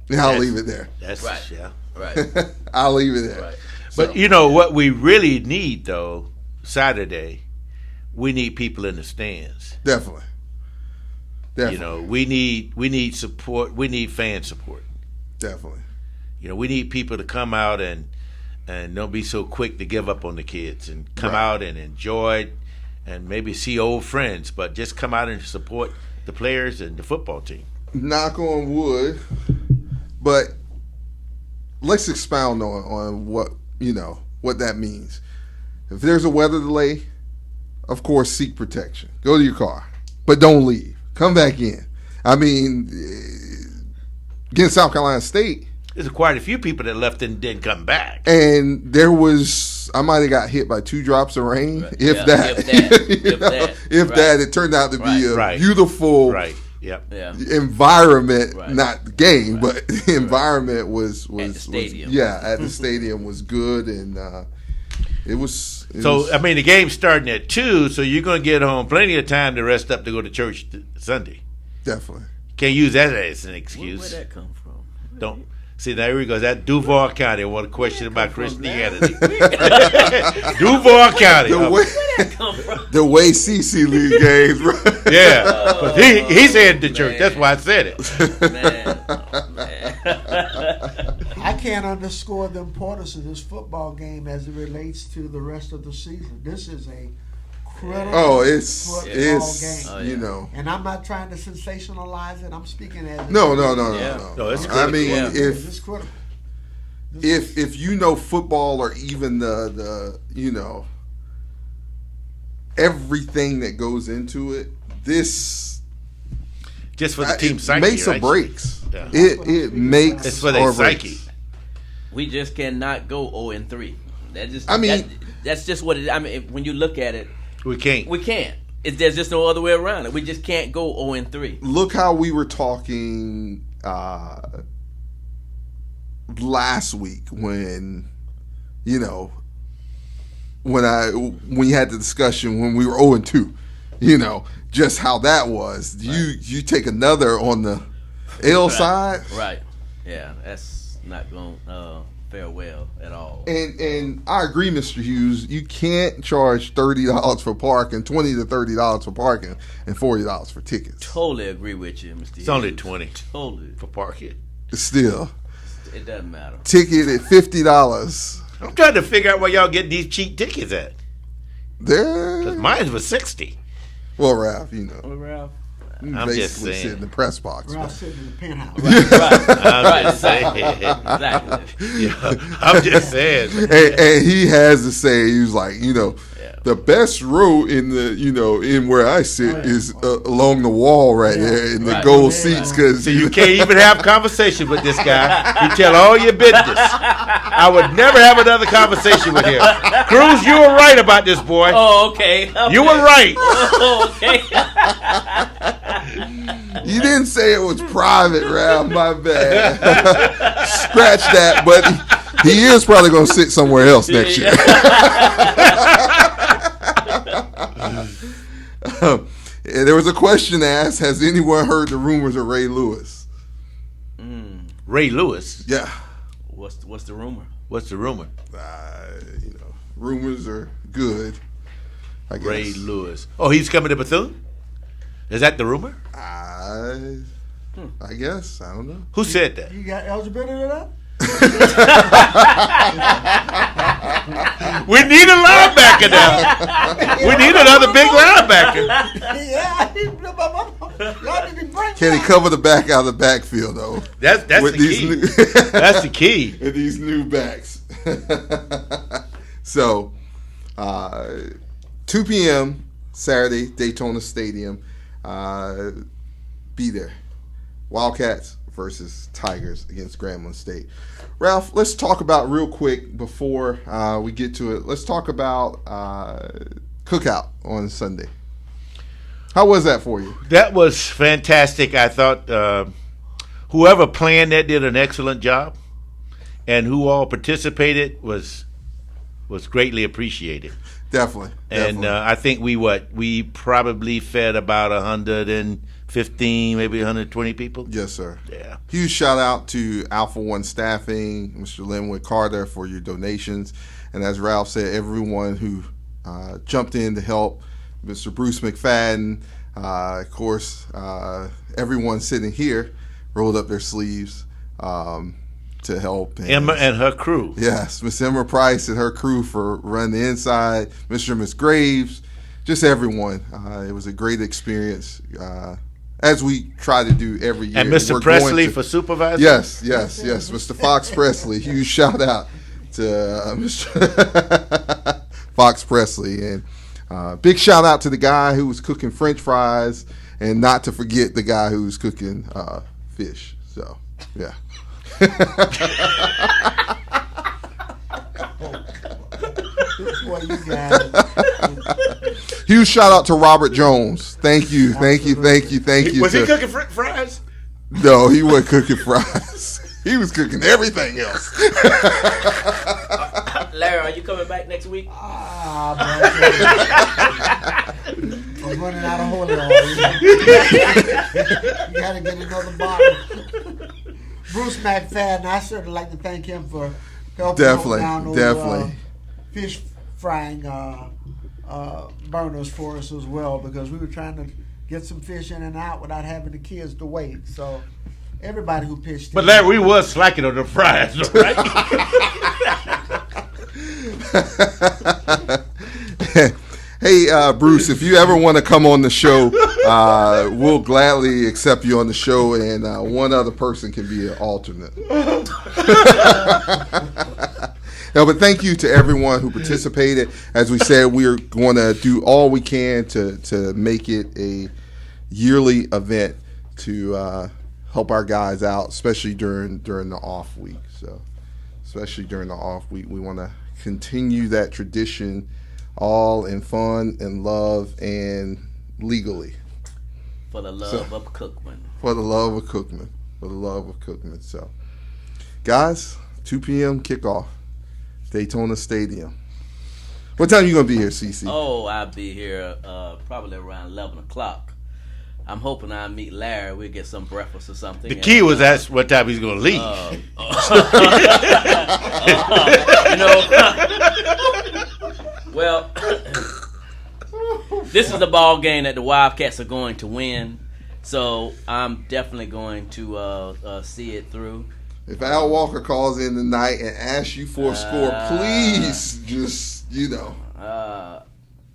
And I'll leave it there.
That's
Right.
Yeah.
Right.
I'll leave it there.
Right.
But what we really need though, Saturday, we need people in the stands.
Definitely.
We need support. We need fan support.
Definitely.
We need people to come out and don't be so quick to give up on the kids and come out and enjoy it and maybe see old friends, but just come out and support the players and the football team.
Knock on wood, but let's expound on what that means. If there's a weather delay, of course, seek protection. Go to your car, but don't leave. Come back in. I mean, against South Carolina State,
There's quite a few people that left and didn't come back.
and I might have got hit by 2 drops of rain,
Right.
if
Yeah,
that.
if that.
It turned out to be a
Right.
beautiful
Right. Yep.
Yeah.
environment,
Right.
not the game, but the environment was
At the stadium.
at the stadium was good, and it was.
So I mean, the game's starting at 2, so you're going to get home plenty of time to rest up to go to church Sunday.
definitely.
Can't use that as an
Where'd
excuse.
that come from?
See, there he goes. That Duval County. I want to question about Christianity. Duval County.
The way CC lead games, right?
Yeah. But he's headed to church. That's why I said it.
Man.
I can't underscore the importance of this football game as it relates to the rest of the season. This is a critical football game.
You know.
And I'm not trying to sensationalize it. I'm speaking as
No.
No, it's critical.
I mean,
it's critical.
if you know football or even the you know everything that goes into it, this
just for the team psyche,
makes
right?
or breaks.
Yeah.
It makes
it's for their
or
psyche.
breaks.
We just cannot go 0-3. That's just what it. I mean, when you look at it,
We can't.
There's just no other way around it. We just can't go 0-3.
Look how we were talking last week when you know when you had the discussion when we were 0-2. You know just how that was. Right. You take another on the L side,
right? Yeah, that's not going to fare well at all.
And I agree, Mr. Hughes. You can't charge $30 for parking, $20 to $30 for parking, and $40 for tickets.
Totally agree with you, Mr. Hughes.
It's only $20
totally
for parking.
Still,
it doesn't matter.
Ticket at $50.
I'm trying to figure out where y'all get these cheap tickets at. Because mine was $60.
Well, Ralph, you know.
Well, Ralph.
I'm
basically
just saying.
sit in the press box.
Ralph sitting in the penthouse.
I'm just saying.
Exactly.
Yeah, I'm just saying.
And he has to say, he was like, you know, the best row in the, you know, in where I sit is along the wall right there in the gold seats. Cause
So you can't even have conversation with this guy. You tell all your business. I would never have another conversation with him. Cruz, you were right about this, boy.
Oh, okay.
You were right.
Oh, okay.
You didn't say it was private, Ralph. My bad. Scratch that, but he is probably going to sit somewhere else next year. There was a question asked: has anyone heard the rumors of Ray Lewis?
Ray Lewis?
Yeah.
What's the rumor?
What's the rumor?
You know, rumors are good, I guess.
Ray Lewis. Oh, he's coming to Bethune? Is that the rumor?
I guess. I don't know.
Who said that?
You got eligibility to that?
We need a linebacker now. We need another big linebacker.
Can he cover the back out of the backfield though?
That's the key. That's the key.
With these new backs. So, 2 p.m. Saturday, Daytona Stadium. Be there. Wildcats versus Tigers against Grambling State. Ralph, let's talk about real quick before we get to it. Let's talk about Cookout on Sunday. How was that for you?
That was fantastic. I thought whoever planned that did an excellent job, and who all participated was greatly appreciated.
Definitely.
And I think we probably fed about 115, maybe 120 people.
Yes, sir.
Yeah.
Huge shout out to Alpha One Staffing, Mr. Linwood Carter, for your donations. And as Ralph said, everyone who jumped in to help, Mr. Bruce McFadden, of course, everyone sitting here rolled up their sleeves to help.
Emma and her crew.
Yes, Miss Emma Price and her crew for running the inside, Mr. and Miss Graves, just everyone. It was a great experience, as we try to do every year.
And Mr. Presley for supervising?
Yes, Mr. Fox Presley. Huge shout out to Mr. Fox Presley. And big shout out to the guy who was cooking French fries, and not to forget the guy who was cooking fish. So, yeah. Huge shout out to Robert Jones. Thank you.
Was he cooking fries?
No, he wasn't cooking fries. He was cooking everything else.
Larry, are you coming back next week?
I'm running out of holy oil. You gotta get another bottle. Bruce McFadden, I certainly like to thank him for helping hold down those fish frying burners for us as well, because we were trying to get some fish in and out without having the kids to wait. So everybody who pitched
But Larry, we was slacking on the fries, right?
Hey, Bruce, if you ever want to come on the show, we'll gladly accept you on the show, and one other person can be an alternate. No, but thank you to everyone who participated. As we said, we're going to do all we can to make it a yearly event to help our guys out, especially during the off week. So, especially during the off week, we want to continue that tradition, all in fun and love and legally.
For the love of Cookman.
For the love of Cookman. For the love of Cookman. So, guys, 2 p.m. kickoff, Daytona Stadium. What time are you going to be here, CC?
Oh, I'll be here probably around 11 o'clock. I'm hoping I'll meet Larry. We'll get some breakfast or something.
The key was that's what time he's going to leave.
Well, this is the ball game that the Wildcats are going to win, so I'm definitely going to see it through.
If Al Walker calls in tonight and asks you for a score, please just,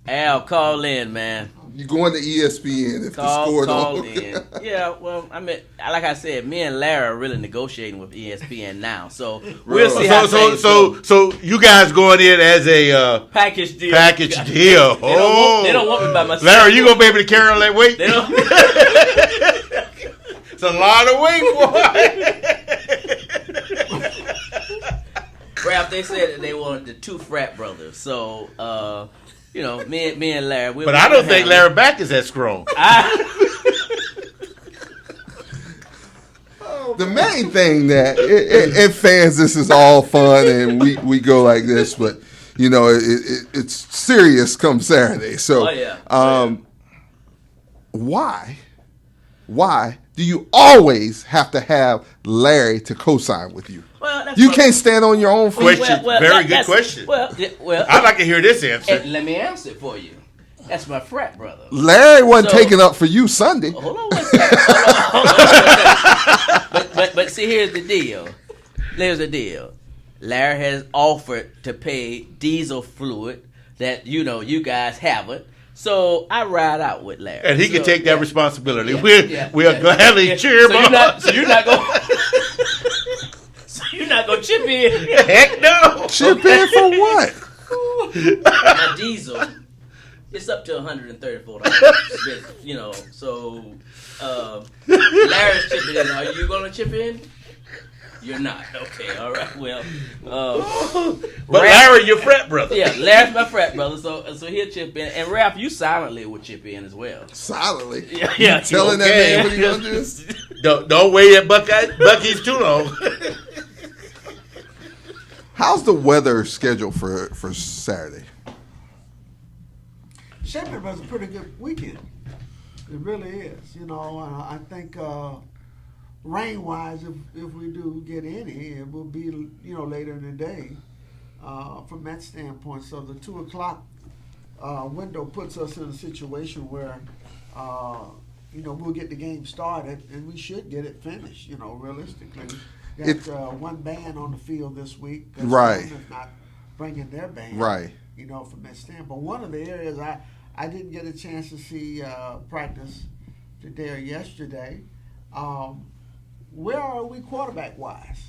Al, call in, man.
You going to ESPN if the score
call
don't.
in. Yeah, well, I mean, like I said, me and Larry are really negotiating with ESPN now, so we'll see how things go.
So you guys going in as a
package deal.
Package deal.
They don't want me by myself.
Larry, you gonna be able to carry all that weight?
They don't.
It's a lot of weight, boy.
Ralph, they said that they wanted the 2 frat brothers, so me and Larry.
But I don't think Larry back is that strong.
The main thing that in fans, this is all fun and we go like this, but it's serious come Saturday. So, why do you always have to have Larry to co-sign with you?
Well,
you can't stand on your own feet.
Very good question.
Well,
I'd like to hear this answer.
Let me answer it for you. That's my frat brother.
Larry wasn't taking up for you Sunday.
Hold on one second. But see, here's the deal. Larry has offered to pay diesel fluid that you guys haven't. So I ride out with Larry,
and he can take that responsibility.
We'll
gladly cheer him on.
So you're not going. You're not gonna chip in.
Heck no.
Chip in for what?
My diesel, it's up to $134. So Larry's chipping in. Are you gonna chip in? You're not. Okay, all right. Well,
but Larry, your frat brother.
Yeah, Larry's my frat brother, so he'll chip in. And Ralph, you silently will chip in as well.
Silently?
Yeah.
You telling that man what he gonna do?
Don't wait at Buc-ee's too long.
How's the weather scheduled for Saturday?
Shepard was a pretty good weekend. It really is. I think rain-wise, if we do get any, it will be later in the day from that standpoint. So the 2 o'clock window puts us in a situation where we'll get the game started and we should get it finished. Realistically. Got one band on the field this week.
Right.
Is not bringing their band.
Right.
From that standpoint. One of the areas I didn't get a chance to see practice today or yesterday. Where are we quarterback wise?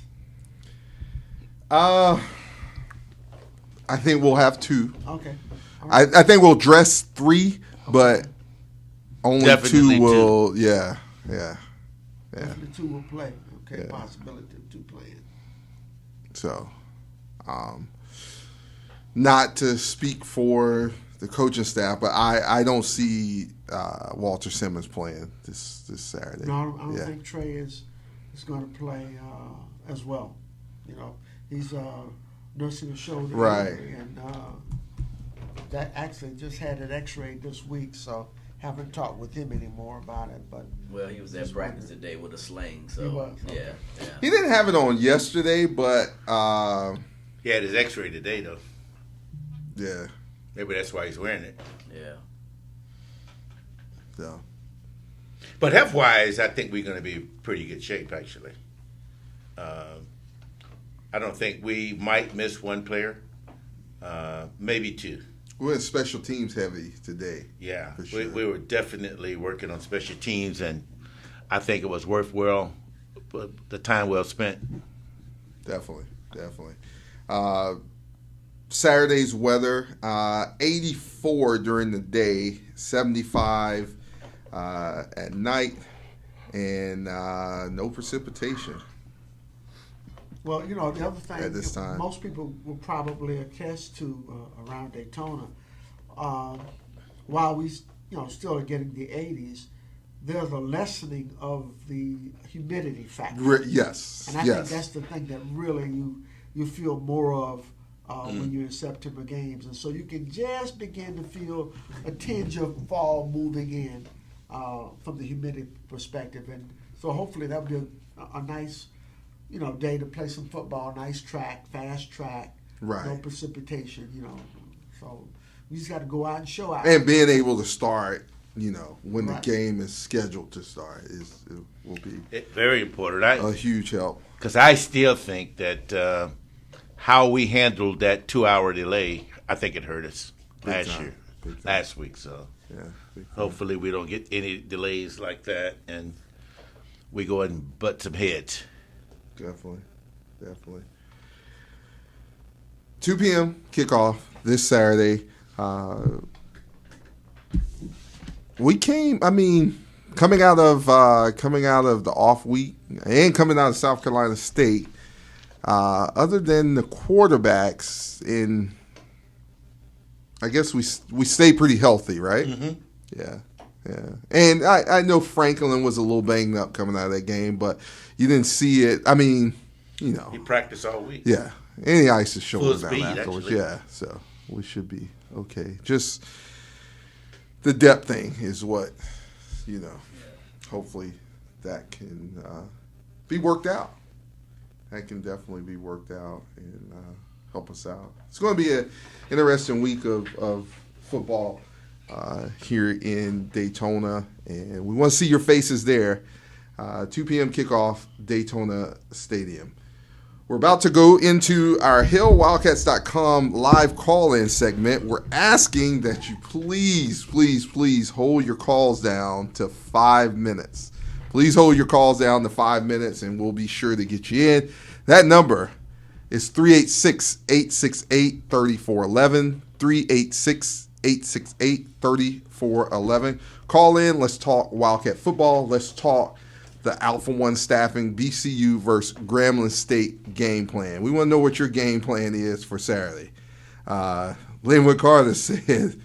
I think we'll have 2.
Okay.
Right. I think we'll dress 3, but only
Definitely
2 will. Yeah.
Definitely 2 will play. Okay, possibility of 2 playing.
So, not to speak for the coaching staff, but I don't see Walter Simmons playing this Saturday.
No, I don't think Trey is going to play as well. He's nursing a shoulder injury, and that actually just had an X-ray this week, so haven't talked with him anymore about it. But
Well, he was at practice today with a sling, so
He was,
yeah.
He didn't have it on yesterday, but
He had his X-ray today, though.
yeah.
Maybe that's why he's wearing it.
Yeah.
So.
But health-wise, I think we're going to be in pretty good shape, actually. I don't think we might miss one player, maybe two.
We're in special teams heavy today.
Yeah,
for sure.
we were definitely working on special teams, and I think it was worthwhile, the time well spent.
Definitely. Saturday's weather, 84 during the day, 75 at night, and no precipitation.
well, the other thing
At this time.
most people will probably attest to around Daytona, while we still are getting the 80s, there's a lessening of the humidity factor.
Yes.
And I think that's the thing that really you feel more of when you're in September games. And so you can just begin to feel a tinge of fall moving in from the humidity perspective. And so hopefully that'll be a nice, day to play some football, nice track, fast track,
Right.
no precipitation, So we just got to go out and show out.
And being able to start, when
Right.
the game is scheduled to start, will be
Very important.
a huge help.
Because I still think that how we handled that 2-hour delay, I think it hurt us
Big time.
last week. So
Yeah. big time.
hopefully we don't get any delays like that, and we go ahead and butt some heads.
Definitely. 2 p.m. kickoff this Saturday. We came. Coming out of the off week and coming out of South Carolina State. Other than the quarterbacks, I guess we stay pretty healthy, right?
Mm-hmm.
Yeah. And I know Franklin was a little banged up coming out of that game, but you didn't see it.
He practiced all week.
Yeah. And the ice is showing
Full
down
speed,
afterwards.
actually.
Yeah. So we should be okay. Just the depth thing is what, hopefully that can be worked out. That can definitely be worked out and help us out. It's going to be an interesting week of football here in Daytona, and we want to see your faces there. 2 p.m. kickoff, Daytona Stadium. We're about to go into our HillWildcats.com live call-in segment. We're asking that you please hold your calls down to 5 minutes. Please hold your calls down to 5 minutes, and we'll be sure to get you in. That number is 386-868-3411, 386-868-3411. Call in. Let's talk Wildcat football. Let's talk the Alpha One Staffing BCU versus Grambling State game plan. We want to know what your game plan is for Saturday. Linwood Carter said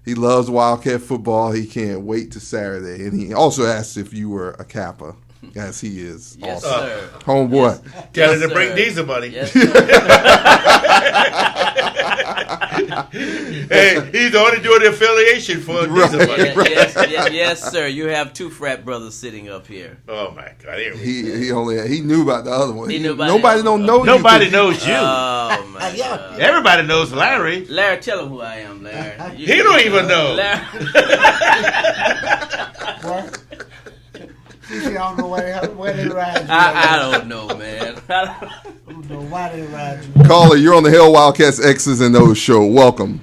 he loves Wildcat football. He can't wait to Saturday. And he also asked if you were a Kappa, as he is.
Yes,
also.
sir.
Homeboy.
Tell
Yes,
him to bring
sir.
diesel money.
Yes, sir.
Hey, he's the only doing the affiliation for diesel money.
Yes, sir. You have two frat brothers sitting up here.
Oh my God! Here we go.
He knew about the other one.
He knew about
Nobody
it.
don't know you.
Nobody knows you.
Oh my God.
Everybody knows Larry.
Larry, tell him who I am, Larry.
He don't even know.
Larry.
I don't know where they ride you.
I don't know, man.
I don't know why they ride you.
Caller, you're on the Hell Wildcats X's and O's show. Welcome.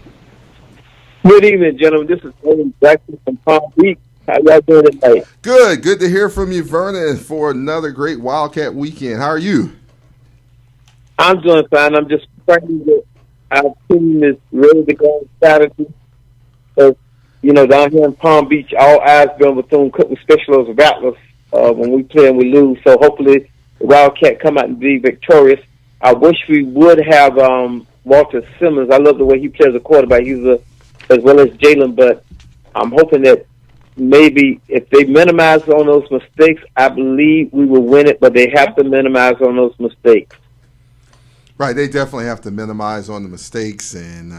Good evening, gentlemen. This is Vernon Jackson from Palm Beach. How y'all doing tonight?
Good to hear from you, Vernon, for another great Wildcat weekend. How are you?
I'm doing fine. I'm just praying that our team is ready to go on Saturday. So, down here in Palm Beach, all eyes be on Bethune Cookman Special as Rattlers when we play and we lose. So hopefully the Wildcat come out and be victorious. I wish we would have Walter Simmons. I love the way he plays a quarterback. He's as well as Jalen, but I'm hoping that maybe if they minimize on those mistakes, I believe we will win it, but they have to minimize on those mistakes.
Right, they definitely have to minimize on the mistakes and,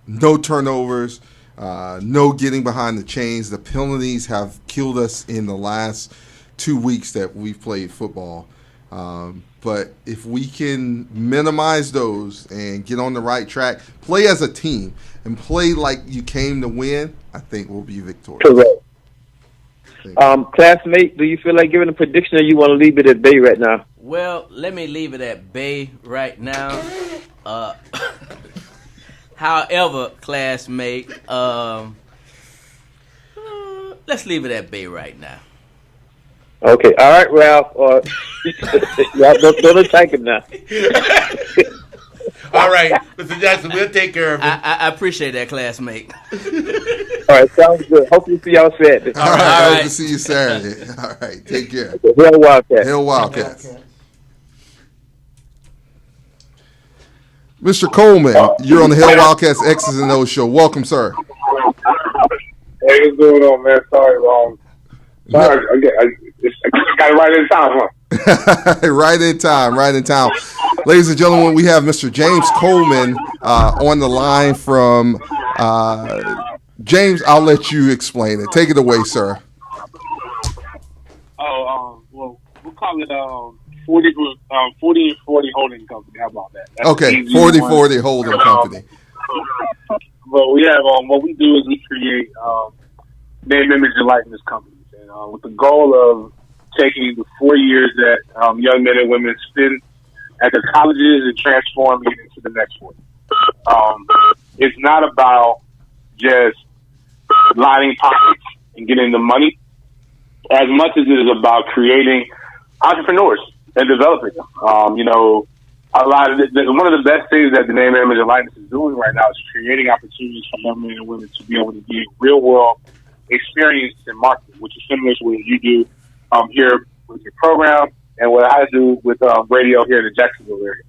no turnovers. No getting behind the chains. The penalties have killed us in the last 2 weeks that we've played football. But if we can minimize those and get on the right track, play as a team, and play like you came to win, I think we'll be victorious.
Correct. Classmate, do you feel like giving a prediction, or you want to leave it at bay right now?
Well, let me leave it at bay right now. However, classmate, let's leave it at bay right now.
Okay, all right, Ralph. Don't attack him now.
All right, Mr. Jackson, we'll take care of it.
I appreciate that, classmate.
All right, sounds good. Hopefully see y'all Saturday.
All right, hope to see you Saturday. All right, take care.
Hill Wildcats.
Hill Wildcats. Mr. Coleman, you're on the Hill Wildcats X's and O's show. Welcome, sir.
Hey, what's going on, man? Sorry, I got it right in time, huh?
Right in time. Ladies and gentlemen, we have Mr. James Coleman on the line from James. I'll let you explain it. Take it away, sir.
Well, we'll call it 40 and 40 holding company. How about that? That's
okay, 40-40 holding company.
But we have what we do is we create name, image, and likeness companies, and with the goal of taking the 4 years that young men and women spend at the colleges and transforming it into the next one. It's not about just lining pockets and getting the money, as much as it is about creating entrepreneurs and developing them. A lot of one of the best things that the name, image, and likeness is doing right now is creating opportunities for young men and women to be able to get real world experience in marketing, which is similar to what you do here with your program and what I do with radio here in the Jacksonville area.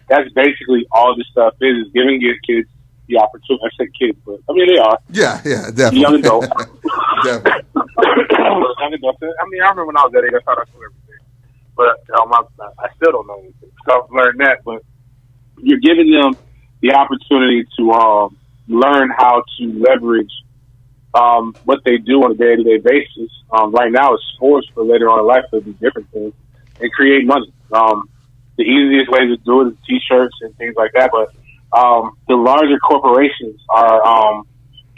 That's basically all this stuff is giving your kids the opportunity. I said kids, but I mean they are.
Yeah, definitely.
Young adults.
Definitely.
Young adults. I mean, I remember when I was that age, I thought I knew everything, but I still don't know anything. So I've learned that, but you're giving them the opportunity to learn how to leverage what they do on a day-to-day basis. Right now, it's sports, but later on in life, it'll be different things and create money. The easiest way to do it is T-shirts and things like that, but the larger corporations are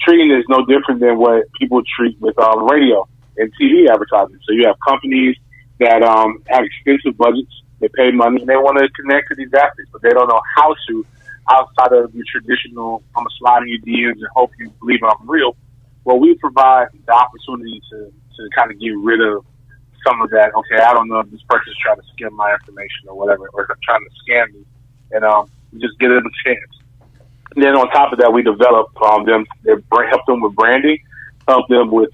treating it no different than what people treat with radio and TV advertising. So you have companies that have expensive budgets, they pay money, and they want to connect to these athletes, but they don't know how to outside of your traditional, I'm going to slide in your DMs and hope you believe I'm real. Well, we provide the opportunity to kind of get rid of some of that. Okay, I don't know if this person's trying to skim my information or whatever, or trying to scam me, and just give them a chance. And then on top of that, we develop help them with branding, help them with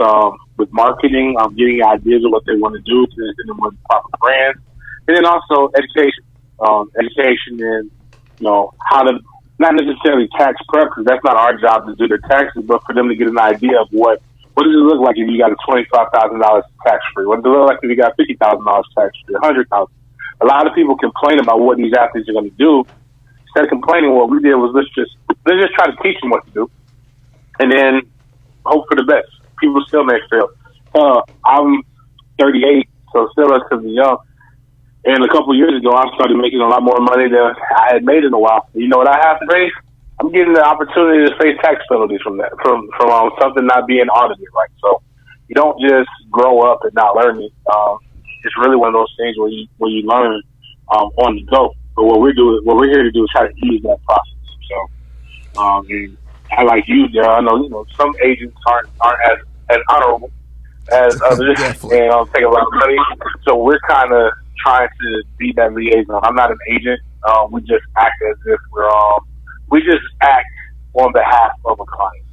marketing, getting ideas of what they want to do, to get them with proper brands, and then also education, and how to not necessarily tax prep, because that's not our job to do the taxes, but for them to get an idea of what does it look like if you got a $25,000 tax free? What does it look like if you got $50,000 tax free, $100,000? A lot of people complain about what these athletes are going to do. Instead of complaining, what we did was let's just try to teach them what to do, and then hope for the best. People still may fail. I'm 38, so still relatively young. And a couple of years ago, I started making a lot more money than I had made in a while. You know what I have to face? I'm getting the opportunity to face tax penalties from that, from something not being audited right. So you don't just grow up and not learn it. It's really one of those things where you learn on the go. But what we're here to do is try to ease that process. So, and I like you, Daryl. I know some agents aren't as honorable as others, and take a lot of money. So we're kind of trying to be that liaison. I'm not an agent. We just act as if we just act on behalf of a client.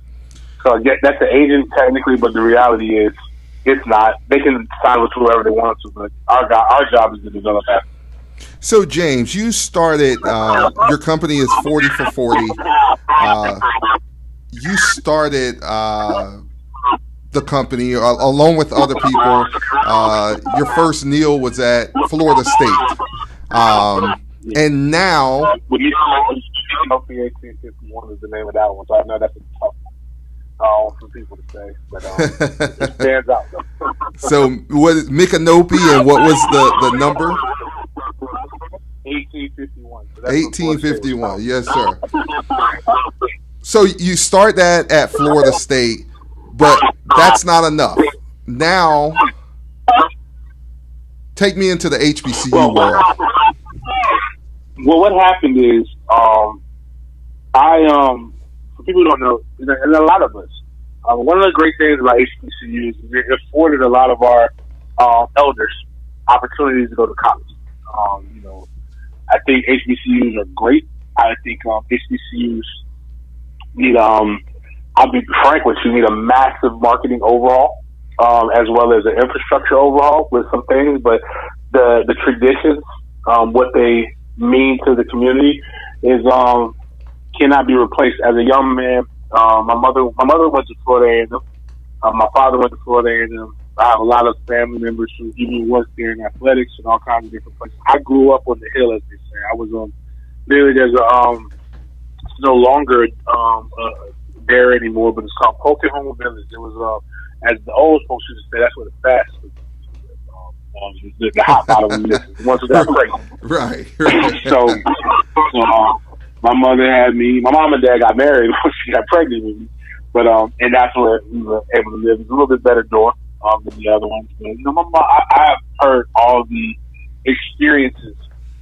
So that's an agent technically, but the reality is it's not. They can sign with whoever they want to, but our job is to develop that.
So James, you started your company is 40 for 40. You started the company along with other people. Your first meal was at Florida State, and now.
LPA 251 is the name of that one, so I know that's a tough for people to say, but it stands out though.
So what is Micanopy, and what was the number?
1851. So
1851. Yes, sir. So you start that at Florida State, but that's not enough. Now, take me into the HBCU world.
Well, what happened is, for people who don't know, and a lot of us, one of the great things about HBCUs is it afforded a lot of our elders opportunities to go to college. I think HBCUs are great. I think HBCUs need, I'll be frank with you, need a massive marketing overhaul, as well as an infrastructure overhaul with some things. But the traditions, what they mean to the community, is cannot be replaced. As a young man, my mother went to Florida A&M. My father went to Florida A&M. I have a lot of family members who even work there in athletics and all kinds of different places. I grew up on the hill, as they say. I was there's a it's no longer there anymore, but it's called Pokemon Village. It was as the old folks used to say, that's where the fast food the hot bottom the ones who got pregnant.
Right.
So my mother had me. My mom and dad got married when she got pregnant with me, but and that's where we were able to live. It's a little bit better door than the other ones. But my mom, I have heard all the experiences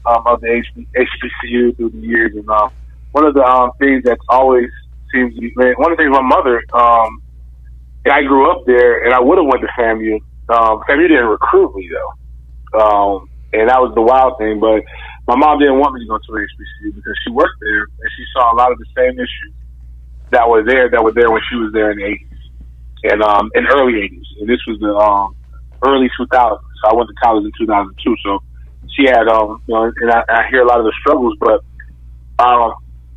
of the HBCU through the years, and one of the things that's always seems to be one of the things my mother. I grew up there, and I would have went to FAMU. FAMU didn't recruit me though, and that was the wild thing. But my mom didn't want me to go to HBCU because she worked there and she saw a lot of the same issues that were there when she was there in the 80s and in early 80s. And this was the early 2000s. So I went to college in 2002. So she had, and I hear a lot of the struggles. But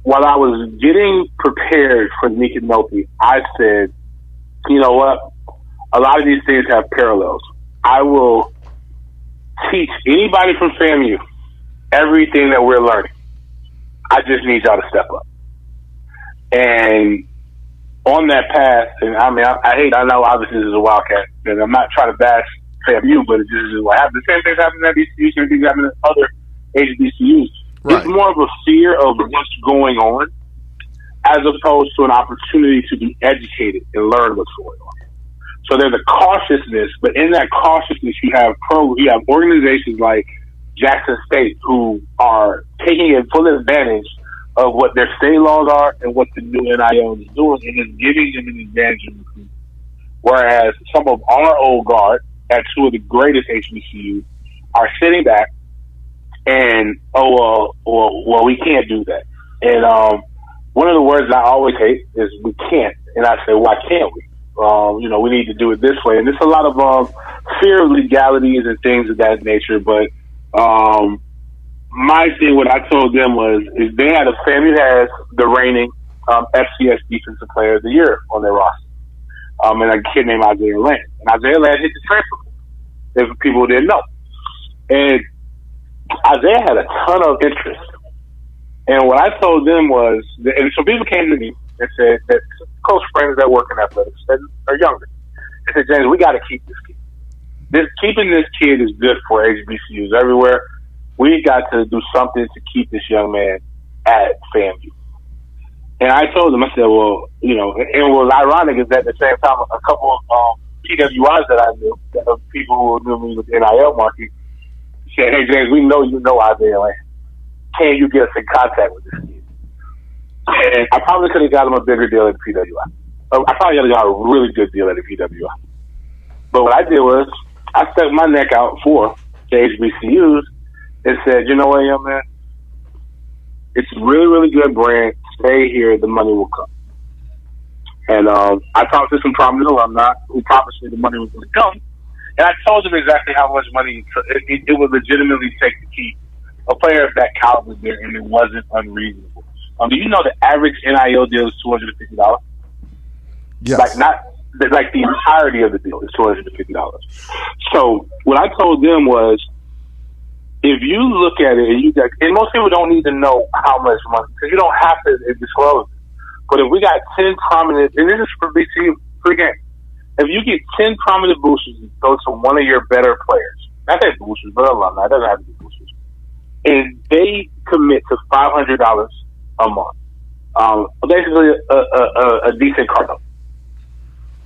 while I was getting prepared for Micanopy, I said, you know what? A lot of these things have parallels. I will teach anybody from FAMU everything that we're learning. I just need y'all to step up. And on that path, and I mean, I know obviously this is a Wildcat, and I'm not trying to bash FAMU, but it just is what happened. The same things happen at HBCUs, same things happen at other HBCUs. Right. It's more of a fear of what's going on as opposed to an opportunity to be educated and learn what's going on. So there's a cautiousness, but in that cautiousness, you have organizations like Jackson State who are taking full advantage of what their state laws are and what the new NIL is doing, and is giving them an advantage in recruiting. Whereas some of our old guard at two of the greatest HBCUs are sitting back and, well, we can't do that. And one of the words I always hate is we can't. And I say, why can't we? We need to do it this way. And there's a lot of fear of legalities and things of that nature. But my thing, what I told them was, is they had FAMU has the reigning FCS Defensive Player of the Year on their roster. And a kid named Isaiah Land. And Isaiah Land hit the transfer portal, if people didn't know. And Isaiah had a ton of interest. And what I told them was, and so people came to me and said that close friends that work in athletics that are younger. They said, James, we got to keep this kid. Keeping this kid is good for HBCUs everywhere. We got to do something to keep this young man at FAMU. And I told them, I said, well, and what was ironic is that at the same time, a couple of PWIs that I knew, people who knew me with the NIL market, said, hey, James, we know you know Isaiah Land. Can you get us in contact with this kid? And I probably could have got him a bigger deal at the PWI. I probably could have got a really good deal at the PWI. But what I did was, I stuck my neck out for the HBCUs and said, you know what, young man? It's a really, really good brand. Stay here, the money will come. And I talked to some prominent alumni who promised me the money was going to come. And I told them exactly how much money it would legitimately take to keep a player of that caliber there, and it wasn't unreasonable. Do you know the average NIL deal is $250?
Yes.
Like the entirety of the deal is $250. So what I told them was, if you look at it and most people don't need to know how much money, because you don't have to disclose it. But if we got 10 prominent, and this is for BC free game, if you get 10 prominent boosters and go to one of your better players, not that boosters, but alumni, it doesn't have to be boosters, and they commit to $500 a month, basically a decent car note.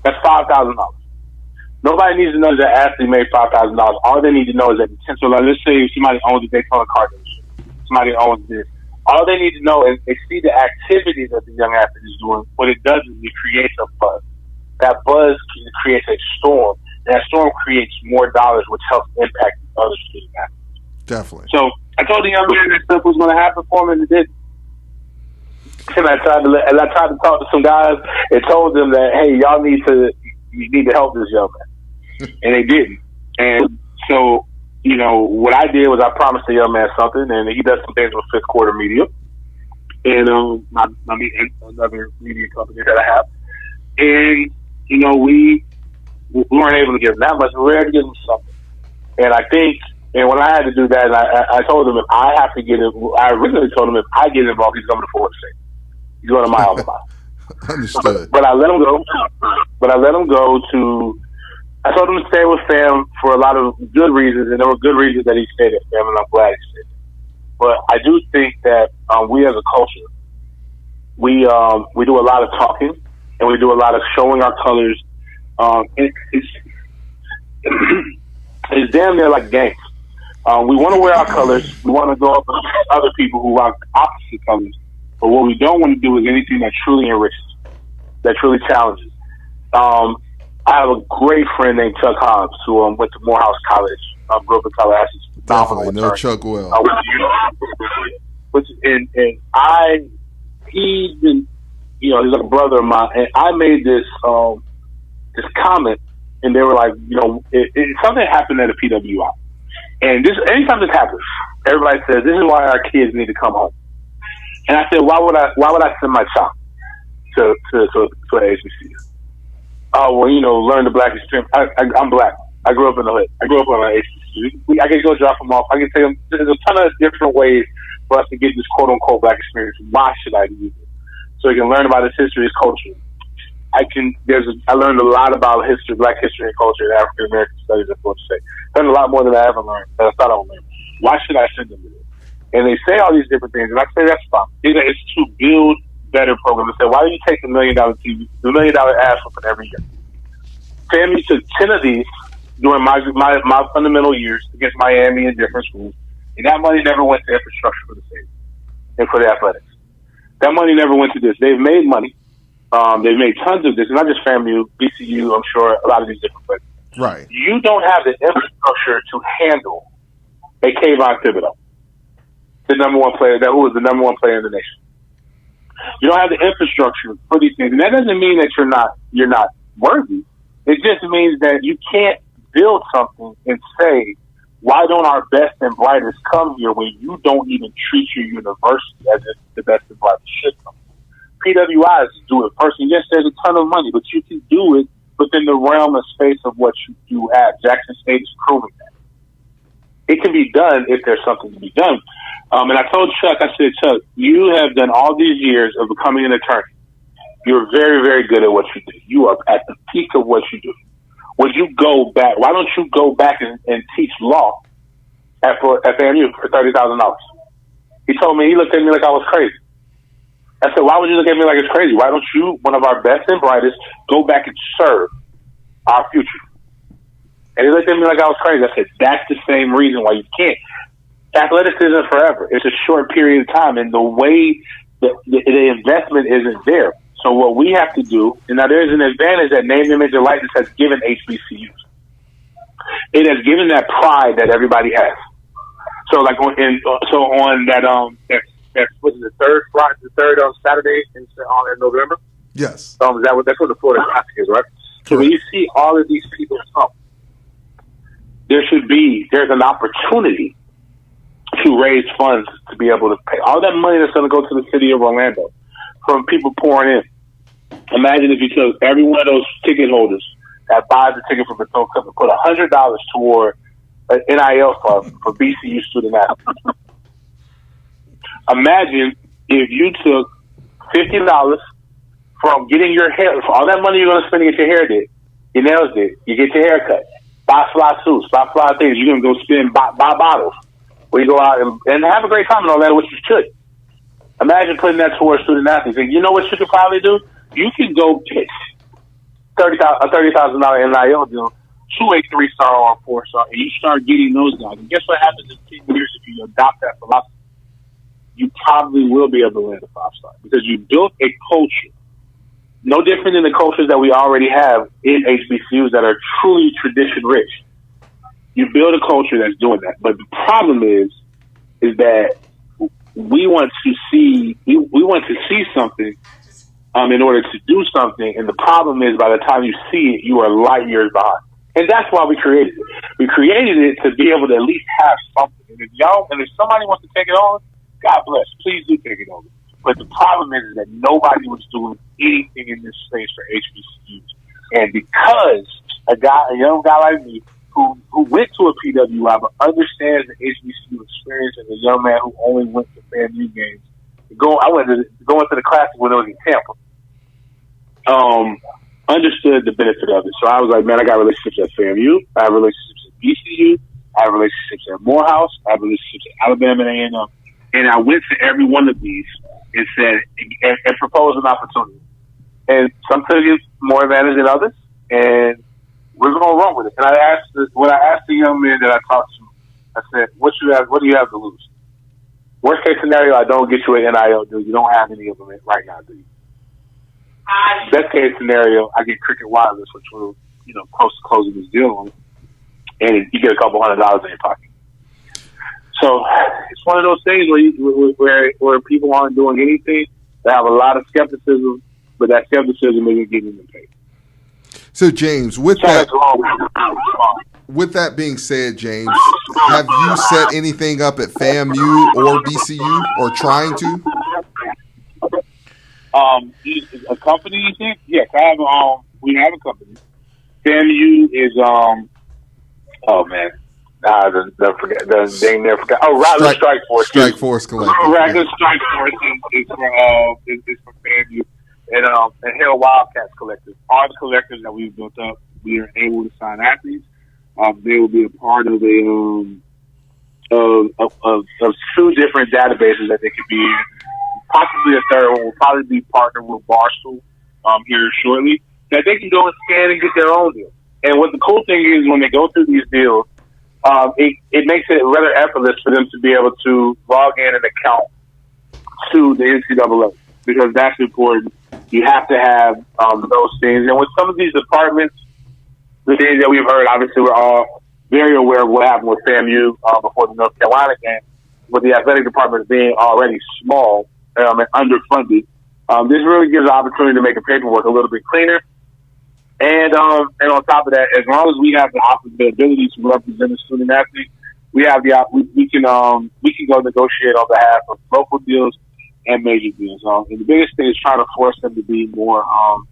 That's $5,000. Nobody needs to know that Ashley made $5,000. All they need to know is that potential. Like, let's say somebody owns a Daytona car dealership. Somebody owns this. All they need to know is they see the activity that the young athlete is doing. What it does is it creates a buzz. That buzz creates a storm. And that storm creates more dollars, which helps impact other student athletes.
Definitely.
So I told the young man that stuff was going to happen for him, and it did. And I tried to talk to some guys and told them that, hey, you need to help this young man. And they didn't. And so, what I did was I promised the young man something, and he does some things with Fifth Quarter Media. And another media company that I have. And, we weren't able to give him that much. We were able to give him something. And I think, and when I had to do that, I told him if I have to get involved, I originally told him if I get involved, he's coming to Florida State. He's going to my alma mater.
Understood.
But I let him go. I told him to stay with fam for a lot of good reasons, and there were good reasons that he stayed at fam, and I'm glad he stayed. But I do think that we as a culture, we do a lot of talking, and we do a lot of showing our colors. It's damn near like gangs. We want to wear our colors. We want to go up against other people who rock opposite colors. But what we don't want to do is anything that truly enriches, that truly challenges. I have a great friend named Chuck Hobbs who went to Morehouse College. Grew up in Tallahassee.
Definitely know Chuck well.
He's like a brother of mine. And I made this comment, and they were like, something happened at a PWI. And anytime this happens, everybody says, this is why our kids need to come home. And I said, why would I send my child to an HBCU? Oh, well, learn the black experience. I'm black. I grew up in the hood. I grew up on an HBCU. I can go drop them off. I can tell them there's a ton of different ways for us to get this quote unquote black experience. Why should I do this? So you can learn about his history, his culture. I learned a lot about history, black history and culture, and African American studies at Florida State. Learned a lot more than I ever learned, that I thought I would learn. Why should I send them to this? And they say all these different things, and I say that's fine. It's to build better programs. They say, why do you take $1 million TV, $1 million ad for every year? Family took 10 of these during my fundamental years against Miami and different schools, and that money never went to infrastructure for the state and for the athletics. That money never went to this. They've made money. They've made tons of this, and not just FAMU, BCU, I'm sure, a lot of these different places.
Right.
You don't have the infrastructure to handle a Kayvon Thibodeau, who was the number one player in the nation. You don't have the infrastructure for these things, and that doesn't mean that you're not worthy. It just means that you can't build something and say, why don't our best and brightest come here when you don't even treat your university as if the best and brightest should come? PWIs do it personally. Yes, there's a ton of money, but you can do it within the realm and space of what you do have. Jackson State is proving that. It can be done if there's something to be done. And I told Chuck, I said, Chuck, you have done all these years of becoming an attorney. You're very, very good at what you do. You are at the peak of what you do. Would you go back? Why don't you go back and teach law at FAMU for $30,000? He told me, he looked at me like I was crazy. I said, why would you look at me like it's crazy? Why don't you, one of our best and brightest, go back and serve our future? And he looked at me like I was crazy. I said, that's the same reason why you can't. Athletics isn't forever. It's a short period of time, and the way the investment isn't there. So what we have to do, and now there's an advantage that name, image, and likeness has given HBCUs. It has given that pride that everybody has. So like on that was it the third Saturday in November?
Yes.
That's what the Florida Classic is, right? So when you see all of these people come, there's an opportunity to raise funds to be able to pay all that money that's going to go to the city of Orlando from people pouring in. Imagine if you took every one of those ticket holders that buys a ticket for Bethune and put $100 toward an NIL fund for BCU student athletes. Imagine if you took $50 from getting your hair, for all that money you're going to spend to get your hair did, your nails did, you get your hair cut, buy fly suits, buy fly things, you're going to go spend, buy bottles, where you go out and have a great time and all that, which you should. Imagine putting that towards student athletes. And you know what you could probably do? You can go pitch $30,000 NIL deal to a 3-star or a 4-star, and you start getting those guys. And guess what happens in 10 years if you adopt that philosophy? You probably will be able to land a 5-star because you built a culture, no different than the cultures that we already have in HBCUs that are truly tradition rich. You build a culture that's doing that. But the problem is that we want to see something in order to do something, and the problem is by the time you see it, you are light years behind. And that's why we created it. We created it to be able to at least have something. And if somebody wants to take it on, God bless. Please do take it over. But the problem is that nobody was doing anything in this space for HBCUs. And because a young guy like me who went to a PWI but understands the HBCU experience as a young man who only went to FAMU games, I went to the classes when it was in Tampa. Understood the benefit of it. So I was like, man, I got relationships at FAMU. I have relationships at BCU. I have relationships at Morehouse. I have relationships at Alabama and A&M. And I went to every one of these and said, and proposed an opportunity. And some took it more advantage than others. And we're going to run with it. And when I asked the young men that I talked to, I said, what do you have to lose? Worst case scenario, I don't get you an NIL deal. You don't have any of them right now, do you? Best case scenario, I get Cricket Wireless, which we're close to closing this deal on, and you get a couple $100 in your pocket. So it's one of those things where people aren't doing anything. They have a lot of skepticism, but that skepticism isn't getting them paid.
So James, with that being said, James, have you set anything up at FAMU or BCU or trying to?
A company, you think? Yes, we have a company. FAMU is oh man. Never forget. Oh, Rattler Strike Force.
Strike Force Collective.
Rattler Strike Force is for FAMU. And Hell Wildcats Collective. All the collectives that we've built up, we are able to sign athletes. They will be a part of of 2 different databases that they could be in. Possibly a third one will probably be partnered with Barstool here shortly, that they can go and scan and get their own deal. And what the cool thing is, when they go through these deals, it makes it rather effortless for them to be able to log in an account to the NCAA, because that's important. You have to have those things. And with some of these departments, the things that we've heard, obviously we're all very aware of what happened with FAMU before the North Carolina game, with the athletic department being already small and underfunded. This really gives the opportunity to make the paperwork a little bit cleaner. And on top of that, as long as we have the ability to represent a student athlete, we can go negotiate on behalf of local deals and major deals. And the biggest thing is trying to force them to be more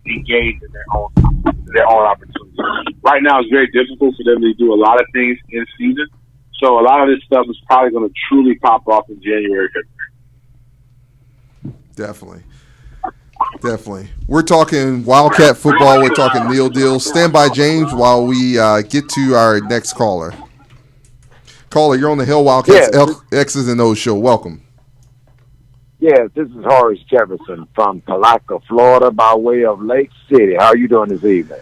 engaged in their own opportunities. Right now, it's very difficult for them to do a lot of things in season. So a lot of this stuff is probably going to truly pop off in January, February.
Definitely. We're talking Wildcat football. We're talking Neil Deal. Stand by, James, while we get to our next caller. Caller, you're on the Hill Wildcats X's and O's show. Welcome.
Yes, this is Horace Jefferson from Palaca, Florida, by way of Lake City. How are you doing this evening?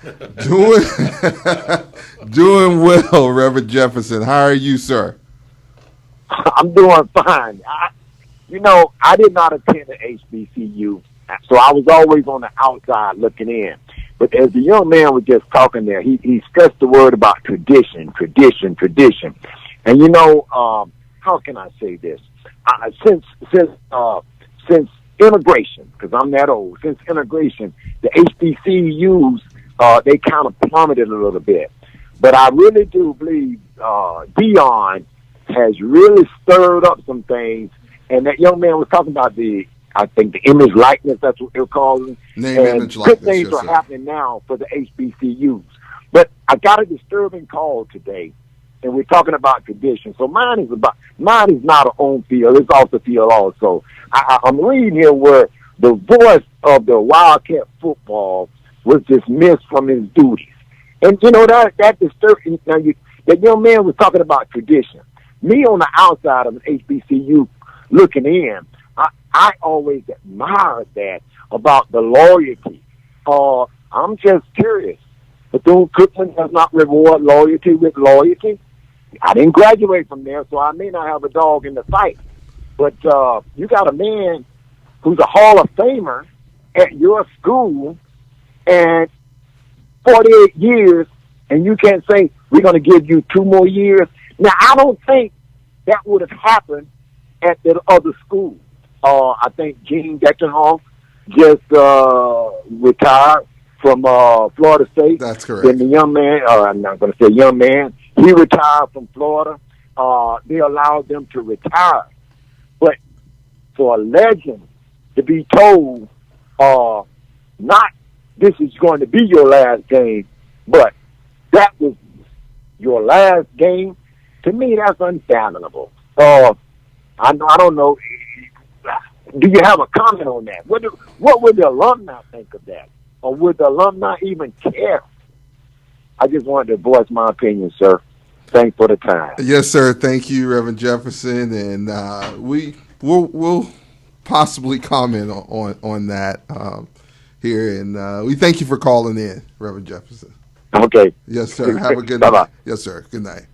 Doing well, Reverend Jefferson. How are you, sir?
I'm doing fine. I did not attend the HBCU, so I was always on the outside looking in. But as the young man was just talking there, he stressed the word about tradition. And how can I say this? Since integration, because I'm that old, since integration, the HBCUs, they kind of plummeted a little bit. But I really do believe Dion has really stirred up some things. And that young man was talking about the image likeness, that's what they're calling.
Image likeness.
Good things are happening now for the HBCUs. But I got a disturbing call today, and we're talking about tradition. So mine is not an on field; it's off the field also. I'm reading here where the voice of the Wildcat football was dismissed from his duties. And, that disturbed. Now, that young man was talking about tradition. Me on the outside of an HBCU looking in, I always admired that about the loyalty. I'm just curious. Bethune-Cookman does not reward loyalty with loyalty. I didn't graduate from there, so I may not have a dog in the fight. But you got a man who's a Hall of Famer at your school and 48 years, and you can't say, we're going to give you 2 more years. Now, I don't think that would have happened at the other school. I think Gene Deckenhoff just retired from Florida State.
That's correct.
Then the young man, I'm not going to say young man, he retired from Florida. They allowed them to retire. But for a legend to be told, not this is going to be your last game, but that was your last game, to me, that's unfathomable. I don't know. Do you have a comment on that? What would the alumni think of that? Or would the alumni even care? I just wanted to voice my opinion, sir. Thanks for the time.
Yes, sir. Thank you, Reverend Jefferson. And we'll possibly comment on that here. And we thank you for calling in, Reverend Jefferson.
Okay.
Yes, sir. Have a good
Bye-bye.
night. Yes, sir. Good night.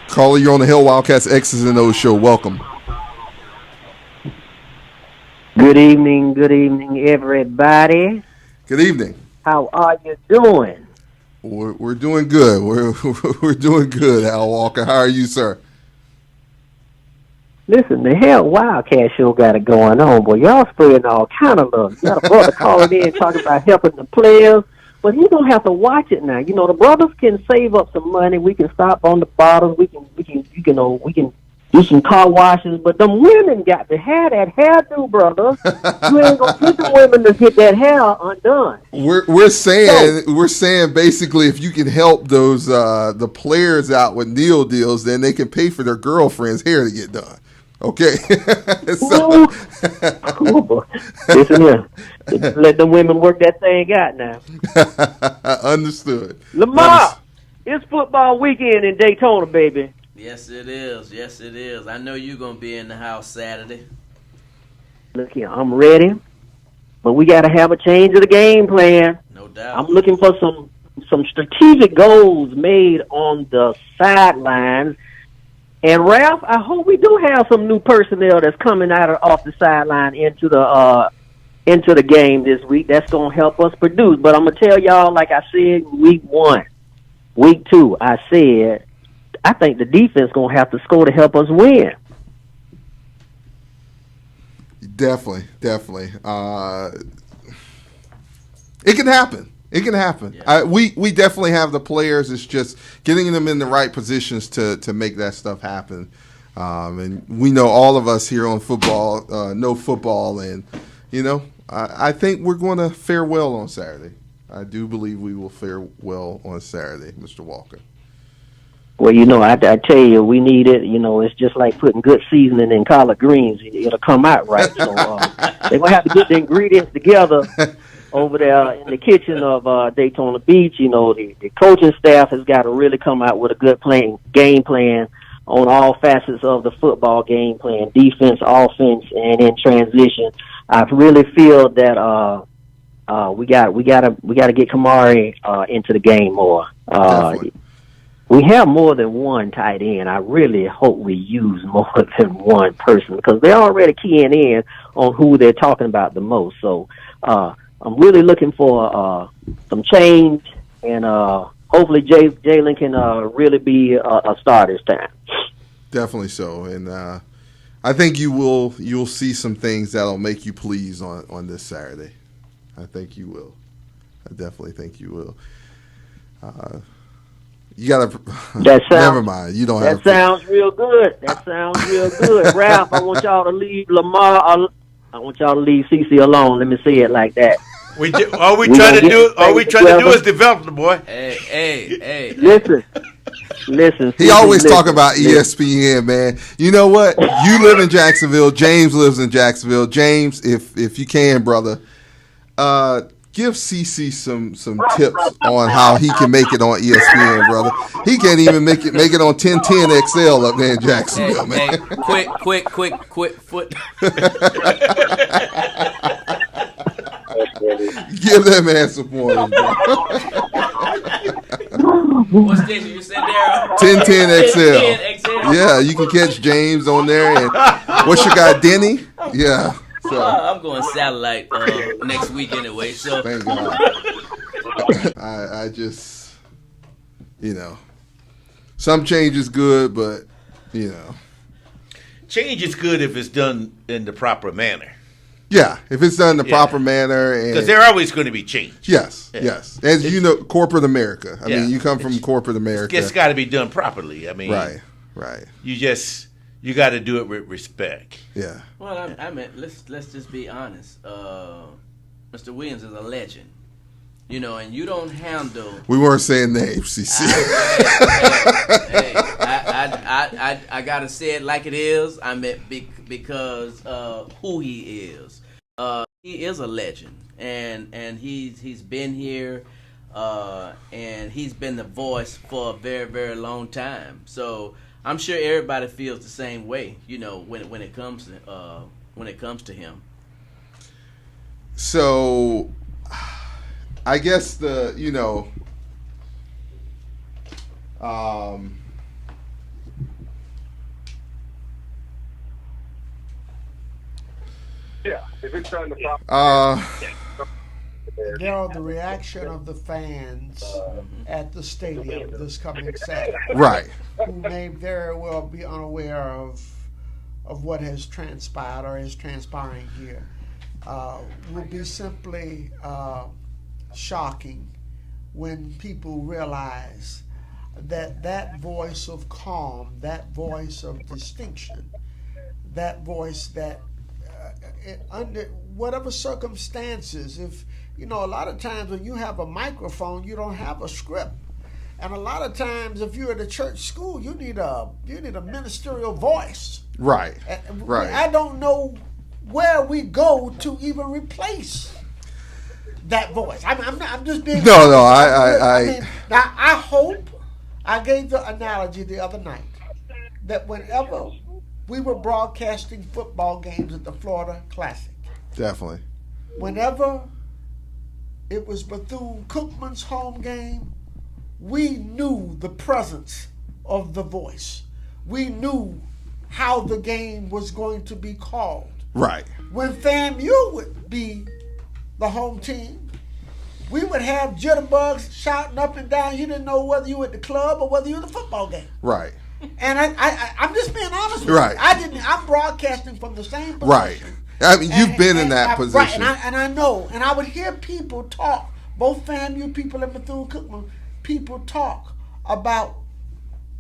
Caller, you're on the Hill Wildcats X's and O's show. Welcome.
Good evening, everybody.
Good evening.
How are you doing?
We're doing good. We're doing good, Al Walker. How are you, sir?
Listen, the Hell Wildcat show got it going on, boy. Y'all spreading all kind of love. You got a brother calling in talking about helping the players, but he don't have to watch it now. You know, the brothers can save up some money. We can stop on the bottles. We can do some car washes, but them women got to have that hairdo, brother. You ain't gonna get the women to get that hair undone.
We're saying basically if you can help those the players out with deal deals, then they can pay for their girlfriend's hair to get done. Okay.
So, listen here. Let the women work that thing out now.
Understood.
Lamar, it's football weekend in Daytona, baby.
Yes, it is. Yes, it is. I know you're going to be in the house Saturday.
Look here, I'm ready, but we got to have a change of the game plan.
No doubt.
I'm looking for some strategic goals made on the sidelines. And, Ralph, I hope we do have some new personnel that's coming off the sideline into the game this week. That's going to help us produce. But I'm going to tell y'all, like I said, week 1. Week 2, I said, I think the defense going to have to score to help us win.
Definitely. It can happen. Yeah. We definitely have the players. It's just getting them in the right positions to make that stuff happen. And we know all of us here on football know football, and I think we're going to fare well on Saturday. I do believe we will fare well on Saturday, Mr. Walker.
Well, I tell you, we need it. It's just like putting good seasoning in collard greens. It'll come out right. So they're going to have to get the ingredients together over there in the kitchen of Daytona Beach. The coaching staff has got to really come out with a good game plan on all facets of the football game plan, defense, offense, and in transition. I really feel that we got to get Kamari into the game more. We have more than one tight end. I really hope we use more than one person because they're already keying in on who they're talking about the most. So I'm really looking for some change, and hopefully Jalen can really be a star this time.
Definitely so, and I think you'll see some things that'll make you pleased on this Saturday. I think you will. I definitely think you will. You gotta. Never mind. You don't have.
That sounds real good. Ralph, I want y'all to leave Lamar I want y'all to leave CC alone. Let me say it like that.
All we trying to do is develop the boy.
Hey.
Listen.
He always talk about ESPN, man. You know what? You live in Jacksonville. James lives in Jacksonville. James, if you can, brother, give CC some tips on how he can make it on ESPN, brother. He can't even make it on 1010 XL up there in Jacksonville, man.
Quick foot.
Give that man some pointers, bro.
What station you said there?
1010 XL. Yeah, you can catch James on there. And what's your guy, Denny? Yeah. So.
I'm going satellite next week anyway. So
thank God. I just, some change is good, but
change is good if it's done in the proper manner.
Yeah, if it's done in the proper manner,
because they're always going to be changed.
Yes. As you know, corporate America. I mean, you come from corporate America.
It's got to be done properly. I mean,
right.
You got to do it with respect.
Yeah.
Well, I mean, let's just be honest. Mr. Williams is a legend, and you don't handle.
We weren't saying names, CC.
I gotta say it like it is. I mean, because who he is. He is a legend, and he's been here, and he's been the voice for a very, very long time. So I'm sure everybody feels the same way, when it comes to him.
So, I guess
Yeah, if it's done the proper.
Daryl, the reaction of the fans at the stadium this coming Saturday,
right?
Who may very well be unaware of what has transpired or is transpiring here, will be simply shocking when people realize that voice of calm, that voice of distinction, that voice that under whatever circumstances, if a lot of times when you have a microphone, you don't have a script, and a lot of times if you're at a church school, you need a ministerial voice.
Right.
I don't know where we go to even replace that voice. I'm just being
no.
Now I hope I gave the analogy the other night that whenever we were broadcasting football games at the Florida Classic.
Definitely.
Whenever it was Bethune Cookman's home game, we knew the presence of the voice. We knew how the game was going to be called.
Right.
When FAMU would be the home team, we would have jitterbugs shouting up and down. You didn't know whether you were at the club or whether you were at the football game.
Right.
And I'm just being honest with
right.
you. I'm broadcasting from the same position.
Right. I mean, you've been in that position.
Right, and I know. And I would hear people talk, both FAMU people and Bethune Cookman people talk about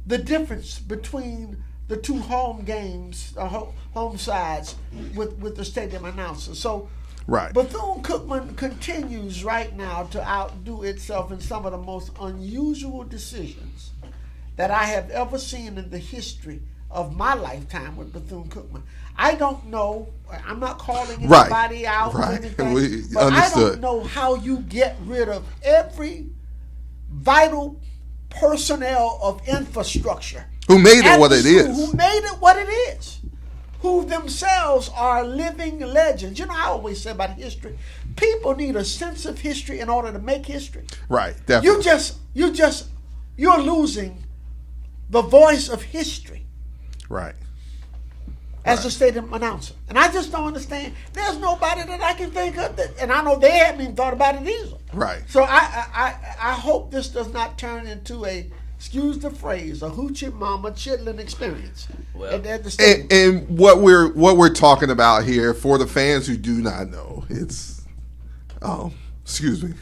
the difference between the two home games, home sides with the stadium announcer. So
right.
Bethune Cookman continues right now to outdo itself in some of the most unusual decisions that I have ever seen in the history of my lifetime with Bethune-Cookman. I don't know. I'm not calling anybody out or anything. But understood. I don't know how you get rid of every vital personnel of infrastructure.
Who made it what it is.
Who made it what it is. Who themselves are living legends. I always say about history, people need a sense of history in order to make history.
Right, definitely.
You're losing the voice of history.
Right.
As a stadium announcer. And I just don't understand. There's nobody that I can think of that, and I know they haven't even thought about it either.
Right.
So I hope this does not turn into excuse the phrase, a hoochie mama chitlin experience.
Well,
at the stadium.
And what we're talking about here, for the fans who do not know, it's excuse me.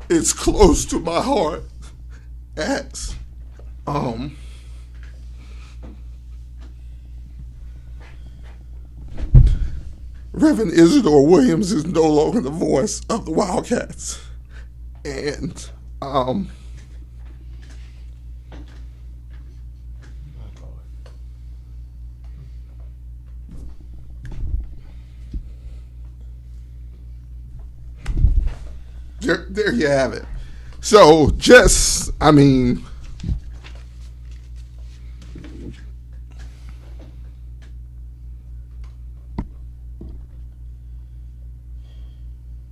It's close to my heart as Reverend Isidore Williams is no longer the voice of the Wildcats. And there you have it. So just, I mean,